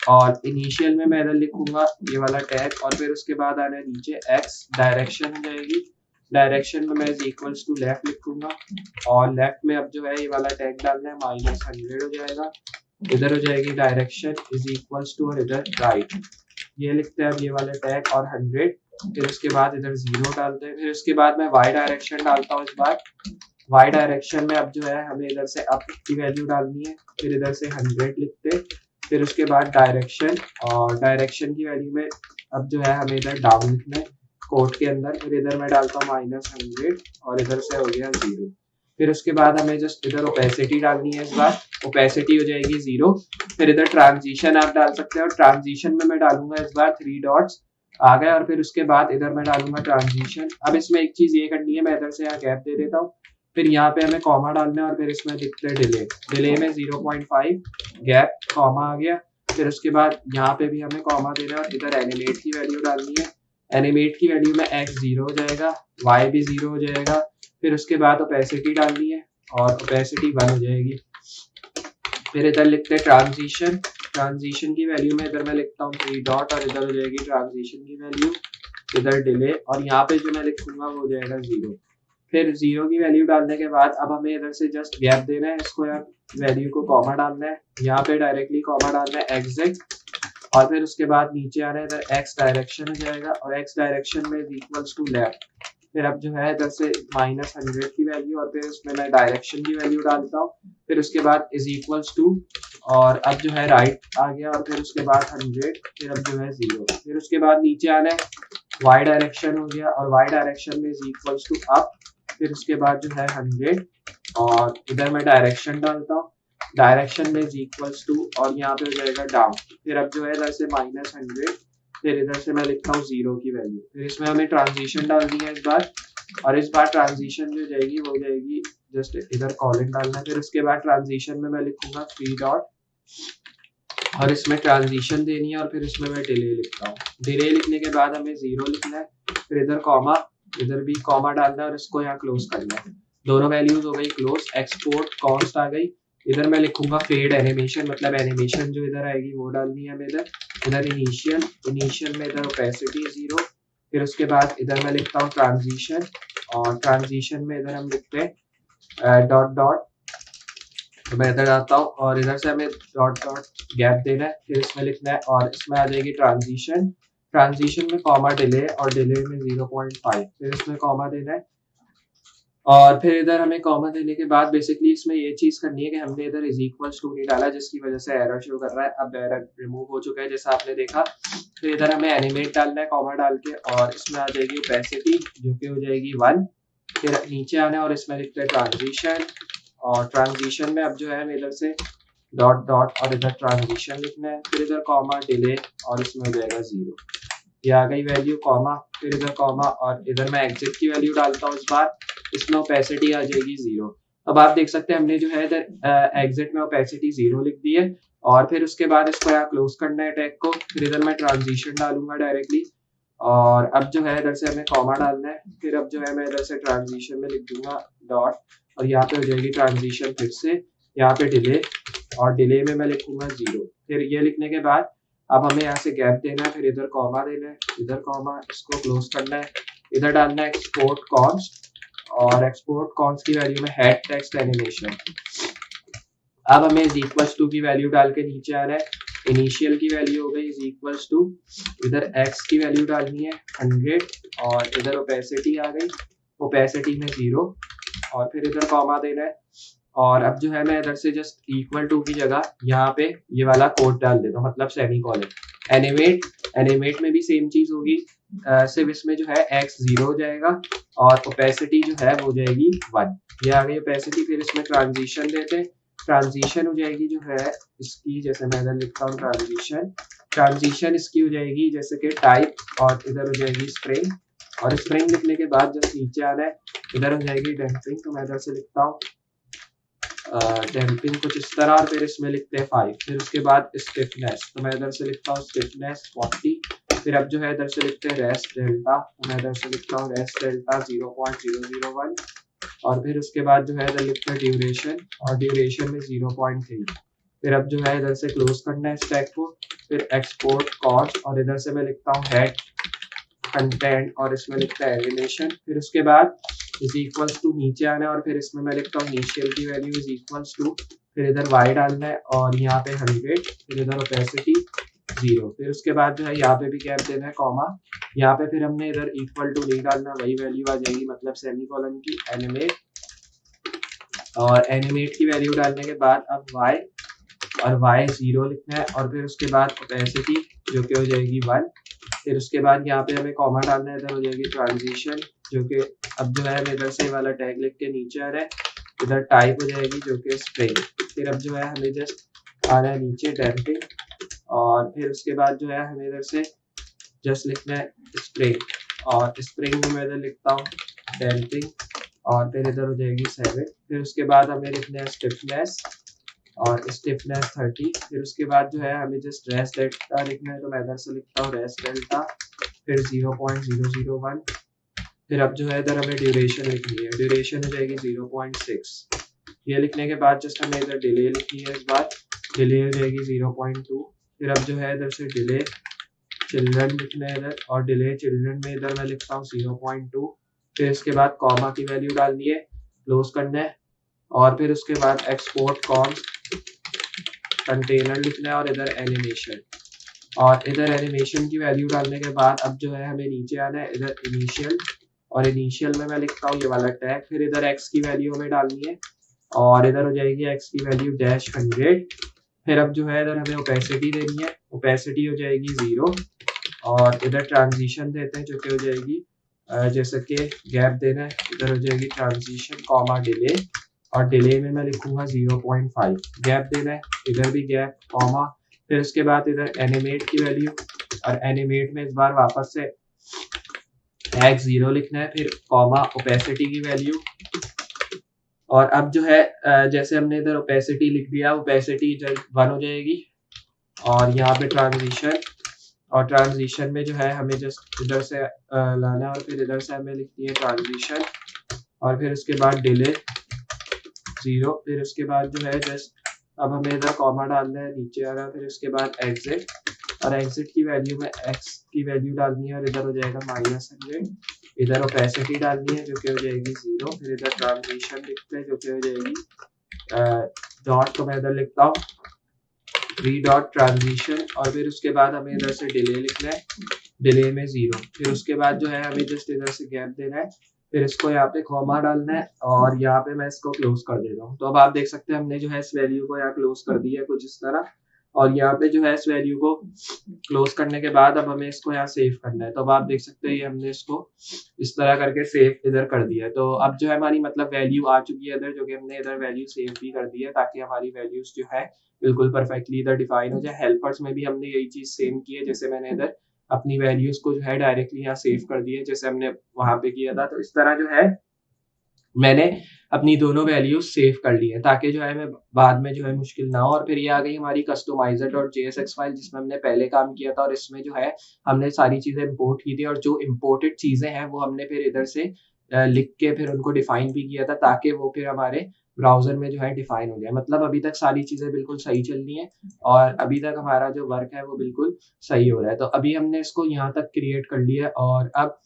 S1: और इनिशियल में मैं इधर लिखूंगा ये वाला टैग, और फिर उसके बाद आना है नीचे एक्स, डायरेक्शन हो जाएगी, डायरेक्शन में मैं इज इक्वल्स टू लेफ्ट लिखूंगा, और लेफ्ट में अब जो है ये वाला टैग डालना है -100 हो जाएगा। इधर हो जाएगी डायरेक्शन इज इक्वल्स टू, और इधर राइट, ये लिखते हैं अब ये वाले टैग और 100। फिर उसके बाद इधर 0 डालते हैं। फिर उसके बाद मैं वाई डायरेक्शन डालता हूँ इस बार। वाई डायरेक्शन में अब जो है हमें इधर से अप की वैल्यू डालनी है, फिर इधर से 100 लिखते, फिर उसके बाद डायरेक्शन, और डायरेक्शन की वैल्यू में अब जो है हमें इधर डाउन लिखना है कोट के अंदर। फिर इधर मैं डालता हूँ -100, और इधर से हो गया 0। फिर उसके बाद हमें जस्ट इधर ओपेसिटी डालनी है इस बार, ओपेसिटी हो जाएगी 0। फिर इधर ट्रांजिशन आप डाल सकते हैं, और ट्रांजिशन में मैं डालूंगा इस बार 3 डॉट्स आ गए, और फिर उसके बाद इधर मैं डालूंगा ट्रांजिशन। अब इसमें एक चीज ये करनी है, मैं इधर से यहाँ गैप दे देता हूँ, फिर यहाँ पे हमें कॉमा डालना है, और फिर इसमें लिखते हैं डिले, डिले में 0.5 गैप कॉमा आ गया। फिर उसके बाद यहाँ पे भी हमें कॉमा देना है, और इधर एनिमेट की वैल्यू डालनी है। एनिमेट की वैल्यू में x 0 हो जाएगा, y भी 0 हो जाएगा। फिर उसके बाद ओपेसिटी डालनी है, और ओपेसिटी 1 हो जाएगी। फिर इधर लिखते हैं ट्रांजिशन, ट्रांजिशन की वैल्यू में इधर मैं लिखता हूँ 3 डॉट, और इधर हो जाएगी ट्रांजिशन की वैल्यू, इधर डिले, और यहाँ पे जो मैं लिखूंगा वो हो जाएगा 0। फिर 0 की वैल्यू डालने के बाद अब हमें इधर से जस्ट गैप देना है, इसको यहाँ वैल्यू को कॉमा डालना है, यहाँ पे डायरेक्टली कॉमा डालना है एग्जिट, और फिर उसके बाद नीचे आ रहा है इधर x डायरेक्शन हो जाएगा, और x डायरेक्शन में इक्वल्स टू लेफ्ट। फिर अब जो है इधर से -100 की वैल्यू, और फिर उसमें मैं डायरेक्शन की वैल्यू डालता हूँ। फिर उसके बाद इज इक्वल्स टू, और अब जो है राइट आ गया, और फिर उसके बाद 100, फिर अब जो है 0। फिर उसके बाद नीचे आना है y डायरेक्शन हो गया, और y डायरेक्शन में इज इक्वल्स टू अप। फिर उसके बाद जो है 100, और इधर मैं डायरेक्शन डालता हूँ, डायरेक्शन में इज इक्वल्स टू, और यहाँ पे हो जाएगा डाउन। फिर अब जो है इधर से -100, फिर इधर से मैं लिखता हूँ 0 की वैल्यू। फिर इसमें हमें ट्रांजिशन डालनी है इस बार, और इस बार ट्रांजिशन जो जाएगी वो जाएगी जस्ट इधर कॉलन डालना है। फिर उसके बाद ट्रांजिशन में मैं लिखूंगा 3 डॉट, और इसमें ट्रांजिशन देनी है, और फिर इसमें मैं डिले लिखता हूँ। डिले लिखने के बाद हमें 0 लिखना है, फिर इधर कॉमा, इधर भी कॉमा डालना है, और इसको यहाँ क्लोज करना है। दोनों वैल्यूज हो गई क्लोज, एक्सपोर्ट कॉन्स्ट आ गई। इधर मैं लिखूंगा फेड एनिमेशन, मतलब एनिमेशन जो इधर आएगी वो डालनी है हमें इधर। इधर इनिशियल, इनिशियल में इधर ओपेसिटी 0। फिर उसके बाद इधर मैं लिखता हूँ ट्रांजिशन, और ट्रांजिशन में इधर हम लिखते हैं डॉट डॉट, तो मैं इधर आता हूँ, और इधर से हमें डॉट डॉट गैप देना है। फिर इसमें लिखना है, और इसमें आ जाएगी ट्रांजिशन, ट्रांजिशन में कॉमा डिले, और डिले में 0.5, फिर इसमें कॉमा देना है। और फिर इधर हमें कॉमा देने के बाद बेसिकली इसमें ये चीज करनी है कि हमने इधर इज इक्वल्स टू नहीं डाला, जिसकी वजह से एरर शो कर रहा है। अब एरर रिमूव हो चुका है जैसा आपने देखा। फिर इधर हमें एनिमेट डालना है कॉमा डाल के, और इसमें आ जाएगी ओपेसिटी जो कि हो जाएगी 1। फिर नीचे आना है, और इसमें लिखते हैं ट्रांजिशन, और ट्रांजिशन में अब जो है इधर से डॉट डॉट, और इधर ट्रांजिशन लिखना है। फिर इधर कॉमा डिले, और इसमें हो जाएगा 0। ये आ गई वैल्यू कॉमा, फिर इधर कॉमा, और इधर मैं एग्जिट की वैल्यू डालता हूँ इस बार, इसमें ओपेसिटी आ जाएगी 0। अब आप देख सकते हैं हमने जो है इधर एग्जिट में ओपेसिटी 0 लिख दी है, और फिर उसके बाद इसको यहाँ क्लोज करना है टैग को। फिर इधर मैं ट्रांजिशन डालूंगा डायरेक्टली, और अब जो है इधर से हमें कॉमा डालना है। फिर अब जो है मैं इधर से ट्रांजिशन में लिख दूंगा डॉट, और यहाँ पे हो जाएगी ट्रांजिशन, फिर से यहाँ पे डिले, और डिले में मैं लिखूंगा 0। फिर ये लिखने के बाद अब हमें यहाँ से गैप देना है, फिर इधर कॉमा देना है, इधर कॉमा, इसको क्लोज करना है। इधर डालना है एक्सपोर्ट कॉन्स्ट, और एक्सपोर्ट कॉन्स्ट की वैल्यू में हेड टेक्स्ट एनिमेशन। अब हमें इज इक्वल्स टू की वैल्यू डाल के नीचे आ रहा है, इनिशियल की वैल्यू हो गई इज इक्वल्स टू, इधर x की वैल्यू डालनी है 100, और इधर ओपेसिटी आ गई, ओपेसिटी में 0, और फिर इधर कॉमा देना है। और अब जो है मैं इधर से जस्ट इक्वल टू की जगह यहाँ पे ये वाला कोड डाल देता हूँ, मतलब सेमीकोलन। एनिमेट, एनिमेट में भी सेम चीज होगी, सिर्फ इसमें जो है x 0 हो जाएगा, और ओपेसिटी जो है वो हो जाएगी 1। ये आ गई ओपेसिटी। फिर इसमें ट्रांजिशन देते हैं, ट्रांजिशन हो जाएगी जो है इसकी, जैसे मैं इधर लिखता हूँ ट्रांजिशन, ट्रांजिशन इसकी हो जाएगी जैसे कि टाइप, और इधर हो जाएगी स्प्रिंग, और स्प्रिंग लिखने के बाद जस्ट नीचे आना है, इधर हो जाएगी डैम्पिंग, तो मैं इधर से लिखता हूँ डैम्पिंग कुछ इस तरह, और फिर इसमें लिखते हैं 5। फिर उसके बाद स्टिफनेस, तो मैं इधर से लिखता हूँ स्टिफनेस 40, फिर अब जो है इधर से लिखते हैं रेस्ट डेल्टा, तो मैं इधर से लिखता हूँ रेस्ट डेल्टा 0.001 और फिर उसके बाद जो है इधर लिखते हैं ड्यूरेशन और ड्यूरेशन में 0.3। फिर अब जो है इधर से क्लोज करना है स्टैक को, फिर एक्सपोर्ट कॉस्ट और इधर से मैं लिखता हूँ हेड कंटेंट और इसमें लिखता है एनिमेशन। फिर उसके बाद इज इक्वल्स टू नीचे आना है और फिर इसमें मैं लिखता हूँ इनिशियल की वैल्यू इज इक्वल्स टू, फिर इधर वाई डालना है और यहाँ पे 100, फिर इधर ओपेसिटी 0। फिर उसके बाद जो है यहाँ पे भी गैप देना है कॉमा, यहाँ पे फिर हमने इधर इक्वल टू नहीं डालना, वही वैल्यू आ जाएगी मतलब सेमीकोलन की एनिमेट, और एनिमेट की वैल्यू डालने के बाद अब वाई और वाई 0 लिखना है और फिर उसके बाद ओपेसिटी जो कि हो जाएगी 1। फिर उसके बाद यहाँ पे हमें कॉमा डालना है, इधर हो जाएगी ट्रांजिशन जो कि अब जो है इधर से वाला टैग लिख के नीचे आ रहा है, इधर टाइप हो जाएगी जो कि स्प्रिंग। फिर अब जो है हमें जस्ट आ रहा है नीचे डैम्पिंग और फिर उसके बाद जो है हमें इधर से जस्ट लिखना है स्प्रिंग और स्प्रिंग में मैं इधर लिखता हूँ डैम्पिंग और फिर इधर हो जाएगी 7। फिर उसके बाद हमें लिखना है स्टिफनेस और स्टिफनेस 30। फिर उसके बाद जो है हमें जस्ट रेस्ट डेल्टा लिखना है, तो मैं इधर से लिखता हूँ रेस्ट डेल्टा फिर 0.001। फिर अब जो है इधर हमें ड्यूरेशन लिखनी है, ड्यूरेशन हो जाएगी 0.6। ये लिखने के बाद जस्ट हमें इधर डिले लिखनी है, इस बार डिले हो जाएगी 0.2। फिर अब जो है इधर से डिले चिल्ड्रन लिखना है इधर और डिले चिल्ड्रन में इधर मैं लिखता हूँ 0.2। फिर इसके बाद कॉमा की वैल्यू डालनी है, क्लोज करना है और फिर उसके बाद एक्सपोर्ट कॉन्स्ट कंटेनर लिखना है और इधर एनिमेशन और इधर एनिमेशन की वैल्यू डालने के बाद अब जो है हमें नीचे आना है, इधर इनिशियल और इनिशियल में मैं लिखता हूँ ये वाला टैग। फिर इधर एक्स की वैल्यू हमें डालनी है और इधर हो जाएगी एक्स की वैल्यू -100। फिर अब जो है इधर हमें ओपेसिटी देनी है, ओपेसिटी हो जाएगी 0 और इधर ट्रांजिशन देते हैं जो कि हो जाएगी जैसे कि गैप देना है, इधर हो जाएगी ट्रांजिशन कॉमा डिले और डिले में मैं लिखूंगा 0.5, गैप देना है, इधर भी गैप कॉमा। फिर उसके बाद इधर एनिमेट की वैल्यू और एनिमेट में इस बार वापस से x0 लिखना है, फिर कॉमा ओपेसिटी की वैल्यू और अब जो है जैसे हमने इधर ओपेसिटी लिख दिया, ओपेसिटी 1 हो जाएगी और यहाँ पे ट्रांजिशन और ट्रांजिशन में जो है हमें जस्ट इधर से लाना है और फिर इधर से हमें लिखनी है ट्रांजिशन और फिर उसके बाद डिले 0। फिर उसके बाद जो है जस्ट अब हमें इधर कॉमा डालना है, नीचे आ रहा है, फिर उसके बाद एग्जिट और एग्जिट की वैल्यू में x की वैल्यू डालनी है और इधर हो जाएगा -100। इधर ओपेसिटी डालनी है जो कि हो जाएगी 0। फिर इधर ट्रांजिशन लिखते हैं जो कि हो जाएगी डॉट, तो मैं इधर लिखता हूँ 3 डॉट ट्रांजिशन और फिर उसके बाद हमें इधर से डिले लिखना है, डिले में 0। फिर उसके बाद जो है हमें जस्ट इधर से गैप देना है, फिर इसको यहाँ पे कॉमा डालना है और यहाँ पे मैं इसको क्लोज कर देता हूँ। तो अब आप देख सकते हैं हमने जो है इस वैल्यू को यहाँ क्लोज कर दिया है कुछ इस तरह और यहाँ पे जो है इस वैल्यू को क्लोज करने के बाद अब हमें इसको यहाँ सेव करना है। तो अब आप देख सकते हैं ये हमने इसको इस तरह करके सेव इधर कर दिया है। तो अब जो है हमारी मतलब वैल्यू आ चुकी है इधर, जो कि हमने इधर वैल्यू सेव भी कर दी है ताकि हमारी वैल्यूज जो है बिल्कुल परफेक्टली इधर डिफाइन हो जाए। हेल्पर्स में भी हमने यही चीज सेम की है, जैसे मैंने इधर अपनी वैल्यूज को जो है डायरेक्टली यहाँ सेव कर दी है जैसे हमने वहां पे किया था। तो इस तरह जो है मैंने अपनी दोनों वैल्यूज सेव कर ली है ताकि जो है मैं बाद में जो है मुश्किल ना हो। और फिर ये आ गई हमारी customizer.jsx फाइल जिसमें हमने पहले काम किया था और इसमें जो है हमने सारी चीजें इंपोर्ट की थी और जो इम्पोर्टेड चीजें हैं वो हमने फिर इधर से लिख के फिर उनको डिफाइन भी किया था ताकि वो फिर हमारे ब्राउजर में जो है डिफाइन हो जाए। मतलब अभी तक सारी चीजें बिल्कुल सही चल रही है और अभी तक हमारा जो वर्क है वो बिल्कुल सही हो रहा है। तो अभी हमने इसको यहाँ तक क्रिएट कर लिया है और अब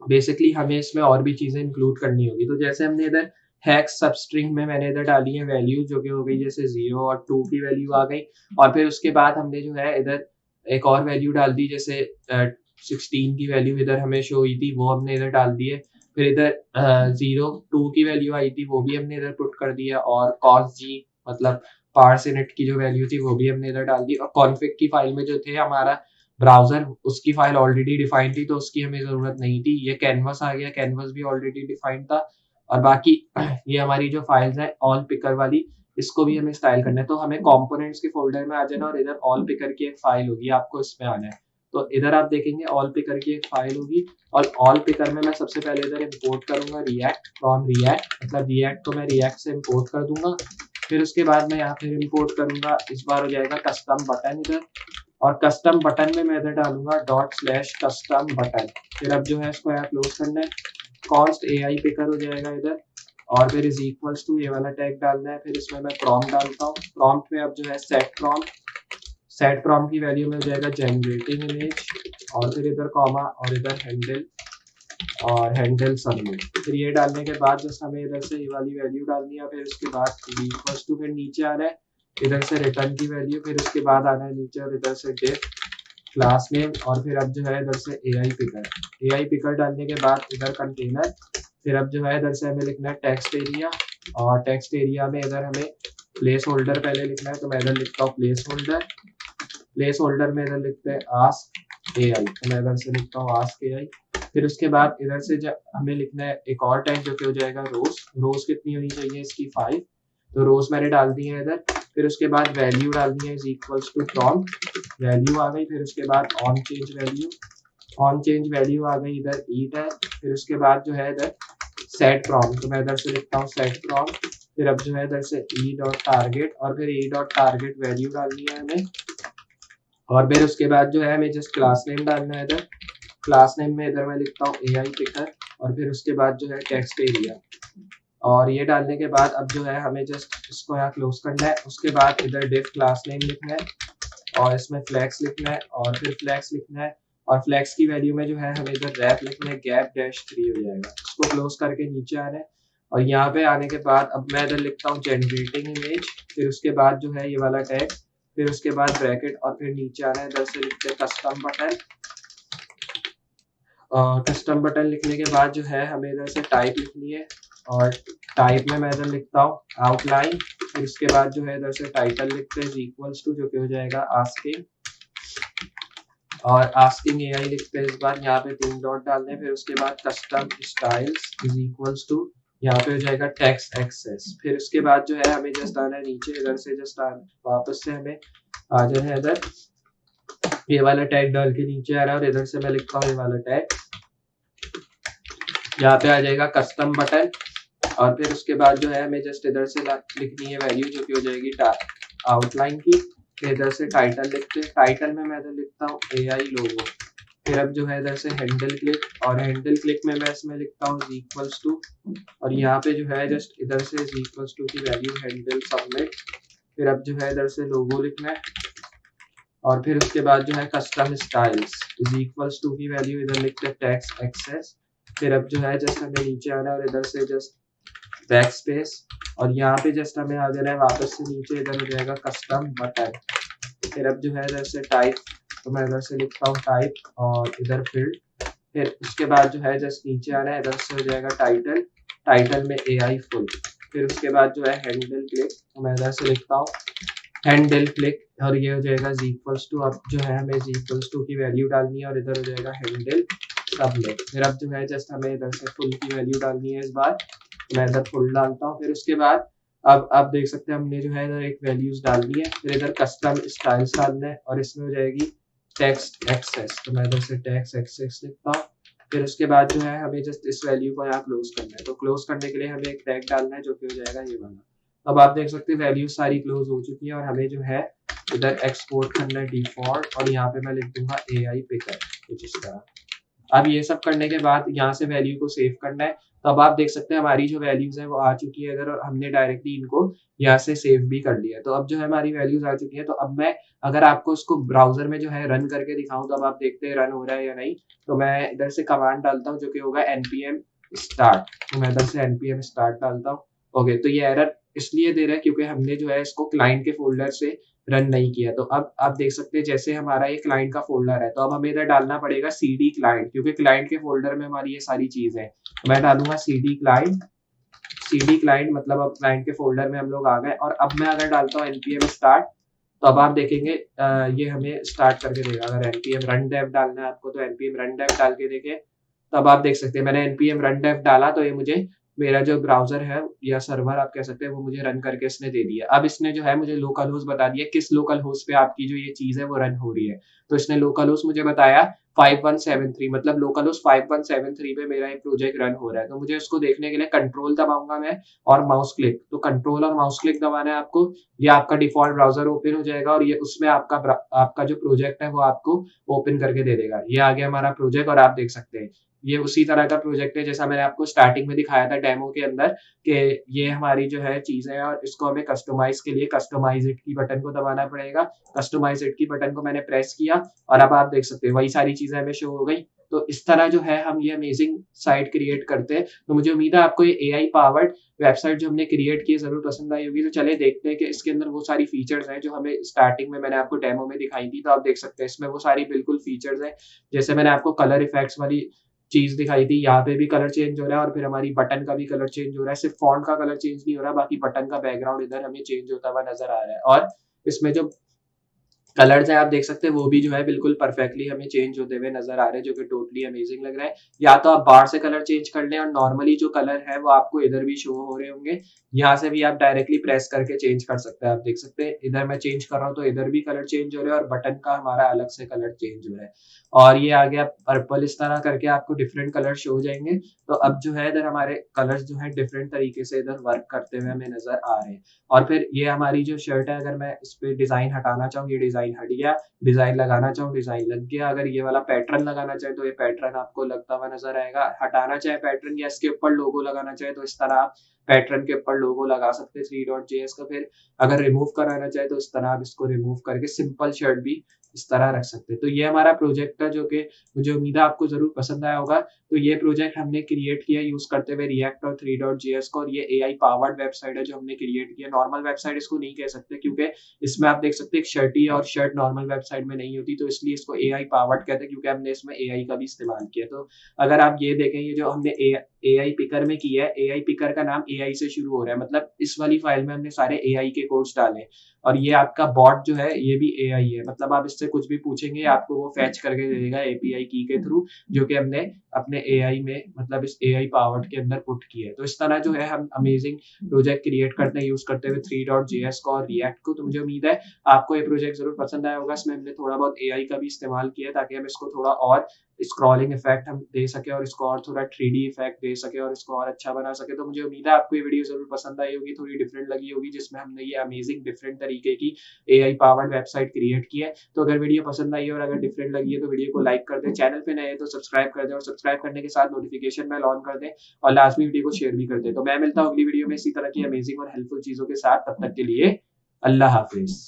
S1: बेसिकली हमें इसमें और भी चीजें इंक्लूड करनी होगी। तो जैसे हमने इधर हैक्स सबस्ट्रिंग में मैंने इधर डाली है वैल्यू जो कि हो गई जैसे 0 और 2 की वैल्यू आ गई और फिर उसके बाद हमने जो है इधर एक और वैल्यू डाल दी जैसे 16 की वैल्यू इधर हमें शो हुई थी वो हमने इधर डाल दी है। फिर इधर 0 2 की वैल्यू आई थी वो भी हमने इधर पुट कर दिया और cos g मतलब पार्स इनिट की जो वैल्यू थी वो भी हमने इधर डाल दी और कॉन्फिग की फाइल में जो थे हमारा ब्राउजर उसकी फाइल ऑलरेडी डिफाइंड थी तो उसकी हमें जरूरत नहीं थी। ये कैनवस आ गया, कैनवस भी ऑलरेडी डिफाइंड था और बाकी ये हमारी जो फाइल्स है ऑल पिकर वाली इसको भी हमें स्टाइल करना है। तो हमें कंपोनेंट्स के फोल्डर में आ जाना और इधर ऑल पिकर की एक फाइल होगी, आपको इसमें आना है। तो इधर आप देखेंगे ऑल पिकर की एक फाइल होगी और ऑल पिकर में मैं सबसे पहले इधर इंपोर्ट करूंगा रिएक्ट फ्रॉम रिएक्ट, मतलब रिएक्ट को मैं रिएक्ट से इंपोर्ट कर दूंगा। फिर उसके बाद मैं यहाँ पे इंपोर्ट करूंगा, इस बार हो जाएगा कस्टम बटन इधर और कस्टम बटन में मैं इधर डालूंगा ./custom बटन। फिर अब जो है इसको यहाँ क्लोज करना है, कॉन्स्ट AI पिकर हो जाएगा इधर, और फिर इज इक्वल्स टू ये वाला टैग डालना है। फिर इसमें मैं प्रॉम्प्ट डालता हूँ, प्रॉम्प्ट में अब जो है सेट प्रॉम्प्ट की वैल्यू में हो जाएगा जनरेटिंग इमेज, और फिर इधर कॉमा और इधर हैंडल सबमिट। फिर ये डालने के बाद जस्ट हमें इधर से ये वाली वैल्यू डालनी है, फिर उसके बाद इक्वल्स टू, फिर नीचे आ रहा है इधर से रिटर्न की वैल्यू, फिर उसके बाद आना है नीचे और इधर से डिफ क्लास नेम, और फिर अब जो है इधर से AI पिकर डालने के बाद इधर कंटेनर। फिर अब जो है इधर से हमें लिखना है टेक्स्ट एरिया, और टेक्स्ट एरिया में इधर हमें प्लेस होल्डर पहले लिखना है, तो मैं इधर लिखता हूँ प्लेस होल्डर में इधर लिखते हैं आस्क AI, तो मैं इधर से लिखता हूँ आस्क AI। फिर उसके बाद इधर से हमें लिखना है एक और टैग जो कि हो जाएगा रोज कितनी होनी चाहिए इसकी 5, तो रोज मैंने डाल दी है इधर। फिर उसके बाद वैल्यू डालनी है is equals to prompt, value आ गई। फिर उसके बाद ऑन चेंज वैल्यू आ गई इधर ई टैग। फिर उसके बाद जो है इधर सेट प्रॉम्प्ट, तो मैं इधर से लिखता हूँ सेट प्रॉम्प्ट। फिर अब जो है इधर से e.target, और फिर e.target वैल्यू डालनी है हमें, और फिर उसके बाद जो है हमें जस्ट क्लास नेम डालना है इधर। क्लास नेम में इधर मैं लिखता हूँ AI पिकर, और फिर उसके बाद जो है टेक्स्ट एरिया, और ये डालने के बाद अब जो है हमें जस्ट इसको यहाँ क्लोज करना है। उसके बाद इधर डिफ क्लास नेम लिखना है, और इसमें फ्लैक्स लिखना है, और फिर फ्लैक्स लिखना है, और फ्लैक्स की वैल्यू में जो है हमें इधर रैप लिखना है gap-3 हो जाएगा। इसको क्लोज करके नीचे आना है, और यहाँ पे आने के बाद अब मैं इधर लिखता हूँ जनरेटिंग इमेज। फिर उसके बाद जो है ये वाला टैग, फिर उसके बाद ब्रैकेट, और फिर नीचे आना है, इधर से लिखते हैं कस्टम बटन। कस्टम बटन लिखने के बाद जो है हमें इधर से टाइप लिखनी है, और टाइप में मैं इधर लिखता हूँ आउटलाइन। फिर इसके बाद जो है इधर से टाइटल लिखते हैं इक्वल्स टू, जो कि हो जाएगा आस्किंग, और आस्किंग AI लिखते हैं इस बार, यहाँ पे 3 डॉट डालने हैं। फिर उसके बाद custom styles is equals to, यहाँ पे हो जाएगा टेक्स्ट एक्सेस। फिर उसके बाद जो है हमें जस्ट आना है नीचे, इधर से जस्ट वापस से हमें आ जाना है इधर, ये वाला टैग डाल के नीचे आ रहा है, और इधर से मैं लिखता हूँ ये वाला टैग, यहाँ पे आ जाएगा कस्टम बटन। और फिर उसके बाद जो है हमें जस्ट इधर से लिखनी है वैल्यू, जो कि हो जाएगी आउटलाइन की। फिर इधर से टाइटल लिखते हैं, टाइटल में मैं इधर लिखता हूँ AI लोगो। फिर अब जो है इधर से हैंडल क्लिक, और हैंडल क्लिक में मैं इसमें लिखता हूँ इक्वल्स टू, और यहाँ पे जो है जस्ट इधर से इक्वल्स टू की वैल्यू हैंडल सबमिट। फिर अब जो है इधर से लोगो लिखना है, और फिर उसके बाद जो है custom styles is equals to की वैल्यू इधर लिखते हैं टेक्स्ट एक्सेस। फिर अब जो है जस्ट हमें नीचे आना है, और इधर से जस्ट बैक स्पेस, और यहाँ पे जस्ट हमें आ जाना है वापस से नीचे, इधर हो जाएगा कस्टम बटन। फिर अब जो है इधर से टाइप, तो मैं इधर से लिखता हूँ टाइप, और इधर फील्ड। फिर उसके बाद जो है जस्ट नीचे आना है, इधर से हो जाएगा टाइटल में AI फुल। फिर उसके बाद जो है हैंडल क्लिक, तो मैं इधर से लिखता हूँ हैंडल क्लिक, और ये हो जाएगा इक्वल्स टू। अब जो है हमें इक्वल्स टू की वैल्यू डालनी है, और इधर हो जाएगा हैंडल सबमिट। फिर अब जो है जस्ट हमें इधर से फुल की वैल्यू डालनी है इस बार, मैं इधर फुल डालता हूँ। फिर उसके बाद अब आप देख सकते हैं हमने जो है इधर एक वैल्यूज डालनी है। फिर इधर कस्टम स्टाइल्स डालना है, और इसमें हो जाएगी टेक्स्ट एक्सेस, तो मैं इधर से टेक्स्ट एक्सेस लिखता हूँ। फिर उसके बाद जो है हमें जस्ट इस वैल्यू को यहाँ क्लोज करना है, तो क्लोज करने के लिए हमें एक टैग डालना है, जो कि हो जाएगा ये वाला। अब आप देख सकते हैं वैल्यू सारी क्लोज हो चुकी है, और हमें जो है इधर एक्सपोर्ट करना है डिफॉल्ट, और यहाँ पे मैं लिख दूंगा AI पिकर कुछ इस तरह। अब ये सब करने के बाद यहाँ से वैल्यू को सेव करना है, तो अब आप देख सकते हैं हमारी जो वैल्यूज है वो आ चुकी है इधर, और हमने डायरेक्टली इनको यहाँ से सेव भी कर लिया है। तो अब जो है हमारी वैल्यूज आ चुकी है। तो अब मैं अगर आपको इसको ब्राउजर में जो है रन करके दिखाऊं, तो अब आप देखते हैं रन हो रहा है या नहीं। तो मैं इधर से कमांड डालता हूँ, जो कि होगा npm start, तो मैं इधर से npm start डालता हूँ। ओके, तो ये एरर इसलिए दे रहा है क्योंकि हमने जो है इसको क्लाइंट के फोल्डर से रन नहीं किया। तो अब आप देख सकते हैं जैसे हमारा ये क्लाइंट का फोल्डर है, तो अब हमें इधर डालना पड़ेगा CD क्लाइंट, क्योंकि क्लाइंट के फोल्डर में हमारी ये सारी चीज है। तो मैं डालूंगा CD क्लाइंट, मतलब अब क्लाइंट के फोल्डर में हम लोग आ गए। और अब मैं अगर डालता हूँ npm start, तो अब आप देखेंगे ये हमें स्टार्ट करके देगा। अगर npm run dev डालना है आपको, तो npm run dev डाल के देखें, तो अब आप देख सकते हैं मैंने npm run dev डाला, तो ये मुझे मेरा जो ब्राउज़र है या सर्वर आप कह सकते हैं वो मुझे रन करके इसने दे दिया। अब इसने जो है मुझे लोकल होस्ट बता दिया किस लोकल होस्ट पे आपकी जो ये चीज़ है वो रन हो रही है। तो इसने लोकल होस्ट मुझे बताया 5173 मतलब लोकल होस्ट 5173 पे मेरा ये प्रोजेक्ट रन हो रहा है। तो मुझे उसको देखने के लिए कंट्रोल दबाऊँगा मैं और माउस क्लिक। तो कंट्रोल और माउस क्लिक दबाना है आपको। ये आपका डिफ़ॉल्ट ब्राउज़र ओपन हो जाएगा और ये उसमें आपका जो प्रोजेक्ट है वो आपको ओपन करके दे देगा। ये आ गया हमारा प्रोजेक्ट और आप देख सकते हैं। ये उसी तरह का प्रोजेक्ट है जैसा मैंने आपको स्टार्टिंग में दिखाया था डेमो के अंदर कि ये हमारी जो है चीज़ है और इसको हमें कस्टमाइज़ के लिए कस्टमाइज़ इट की बटन को दबाना पड़ेगा। कस्टमाइज़ इट की बटन को मैंने प्रेस किया और अब आप देख सकते हैं वही सारी चीज़ें हमें शो हो गई। तो इस तरह जो है हम ये अमेज़िंग साइट क्रिएट करते हैं। तो मुझे उम्मीद है आपको ये एआई पावर्ड वेबसाइट जो हमने क्रिएट की है ज़रूर पसंद आई होगी। तो चलिए देखते हैं कि इसके अंदर वो सारी फीचर्स हैं जो हमें स्टार्टिंग में मैंने आपको डेमो में दिखाई थी। तो आप देख सकते हैं इसमें वो सारी बिल्कुल फीचर्स हैं। जैसे मैंने आपको कलर इफेक्ट्स वाली चीज़ दिखाई थी, यहाँ पे भी कलर चेंज हो रहा है और फिर हमारी बटन का भी कलर चेंज हो रहा है। सिर्फ़ फ़ॉन्ट का कलर चेंज नहीं हो रहा, बाकी बटन का बैकग्राउंड इधर हमें चेंज होता हुआ नज़र आ रहा है और इसमें जो कलर्स हैं आप देख सकते हैं वो भी जो है बिल्कुल परफेक्टली हमें चेंज होते हुए नज़र आ रहे हैं जो कि टोटली अमेज़िंग लग रहा है। या तो आप बाहर से कलर चेंज कर लें और नॉर्मली जो कलर है वो आपको इधर भी शो हो रहे होंगे। यहाँ से भी आप डायरेक्टली प्रेस करके चेंज कर सकते हैं। आप देख सकते हैं इधर मैं चेंज कर रहा हूँ तो इधर भी कलर चेंज हो रहा है और बटन का हमारा अलग से कलर चेंज हो रहा है। और ये आ गया पर्पल इस तरह करके आपको डिफरेंट कलर शो हो जाएँगे। तो अब जो है इधर हमारे कलर्स जो हैं डिफरेंट तरीके से इधर वर्क करते हुए हमें नज़र आ रहे हैं। और फिर ये हमारी जो शर्ट है अगर मैं इस पे डिज़ाइन हटाना चाहूँ, ये डिज़ाइन हट गया। डिज़ाइन लगाना चाहूँ, डिज़ाइन लग गया। अगर ये वाला पैटर्न लगाना चाहें, तो ये पैटर्न आपको लगता हुआ नज़र आएगा। हटाना चाहे पैटर्न या इसके ऊपर लोगो लगाना चाहे, तो इस तरह आप पैटर्न के ऊपर लोगो लगा सकते हैं 3.js का। फिर अगर रिमूव कराना चाहे, तो इस तरह आप इसको रिमूव करके सिंपल शर्ट भी इस तरह रख सकते हैं। तो ये हमारा प्रोजेक्ट था जो कि मुझे उम्मीद है आपको ज़रूर पसंद आया होगा। तो ये प्रोजेक्ट हमने क्रिएट किया यूज़ करते हुए रिएक्ट और 3.js को और ये एआई पावर्ड वेबसाइट है जो हमने क्रिएट किया। नॉर्मल वेबसाइट इसको नहीं कह सकते क्योंकि इसमें आप देख सकते हैं एक शर्ट ही है और शर्ट नॉर्मल वेबसाइट में नहीं होती तो इसलिए इसको एआई पावर्ड कहते हैं क्योंकि हमने इसमें एआई का भी इस्तेमाल किया। तो अगर आप ये देखें ये जो हमने एआई पिकर में किया है, एआई पिकर का नाम एआई से शुरू हो रहा है मतलब इस वाली फाइल में हमने सारे एआई के कोड्स डाले हैं। और ये आपका बॉट जो है ये भी एआई है मतलब आप इससे कुछ भी पूछेंगे आपको वो फेच करके दे देगा एपीआई की के थ्रू जो कि हमने अपने एआई में मतलब इस एआई पावर्ड के अंदर पुट किया है। तो इस तरह जो है हम अमेजिंग प्रोजेक्ट क्रिएट करते हैं यूज़ करते हुए 3.js को और रिएक्ट को। तो मुझे उम्मीद है आपको ये प्रोजेक्ट ज़रूर पसंद आया होगा। इसमें हमने थोड़ा बहुत एआई का भी इस्तेमाल किया है ताकि हम इसको थोड़ा और स्क्रॉलिंग इफेक्ट हम दे सकें और इसको और थोड़ा 3D इफेक्ट दे सकें और इसको और अच्छा बना सकें। तो मुझे उम्मीद है आपको ये वीडियो ज़रूर पसंद आई होगी, थोड़ी डिफरेंट लगी होगी जिसमें हमने ये अमेजिंग डिफरेंट तरीके की एआई पावर्ड वेबसाइट क्रिएट की है। तो अगर वीडियो पसंद आई है और अगर डिफरेंट लगी है तो वीडियो को लाइक कर दें, चैनल पे नए हैं तो सब्सक्राइब कर दें और सब्सक्राइब करने के साथ नोटिफिकेशन बेल ऑन कर दें और लाज़मी वीडियो को शेयर भी कर दें। तो मैं मिलता हूँ अगली वीडियो में इसी तरह की अमेजिंग और हेल्पफुल चीज़ों के साथ, तब तक के लिए अल्लाह हाफ़िज़।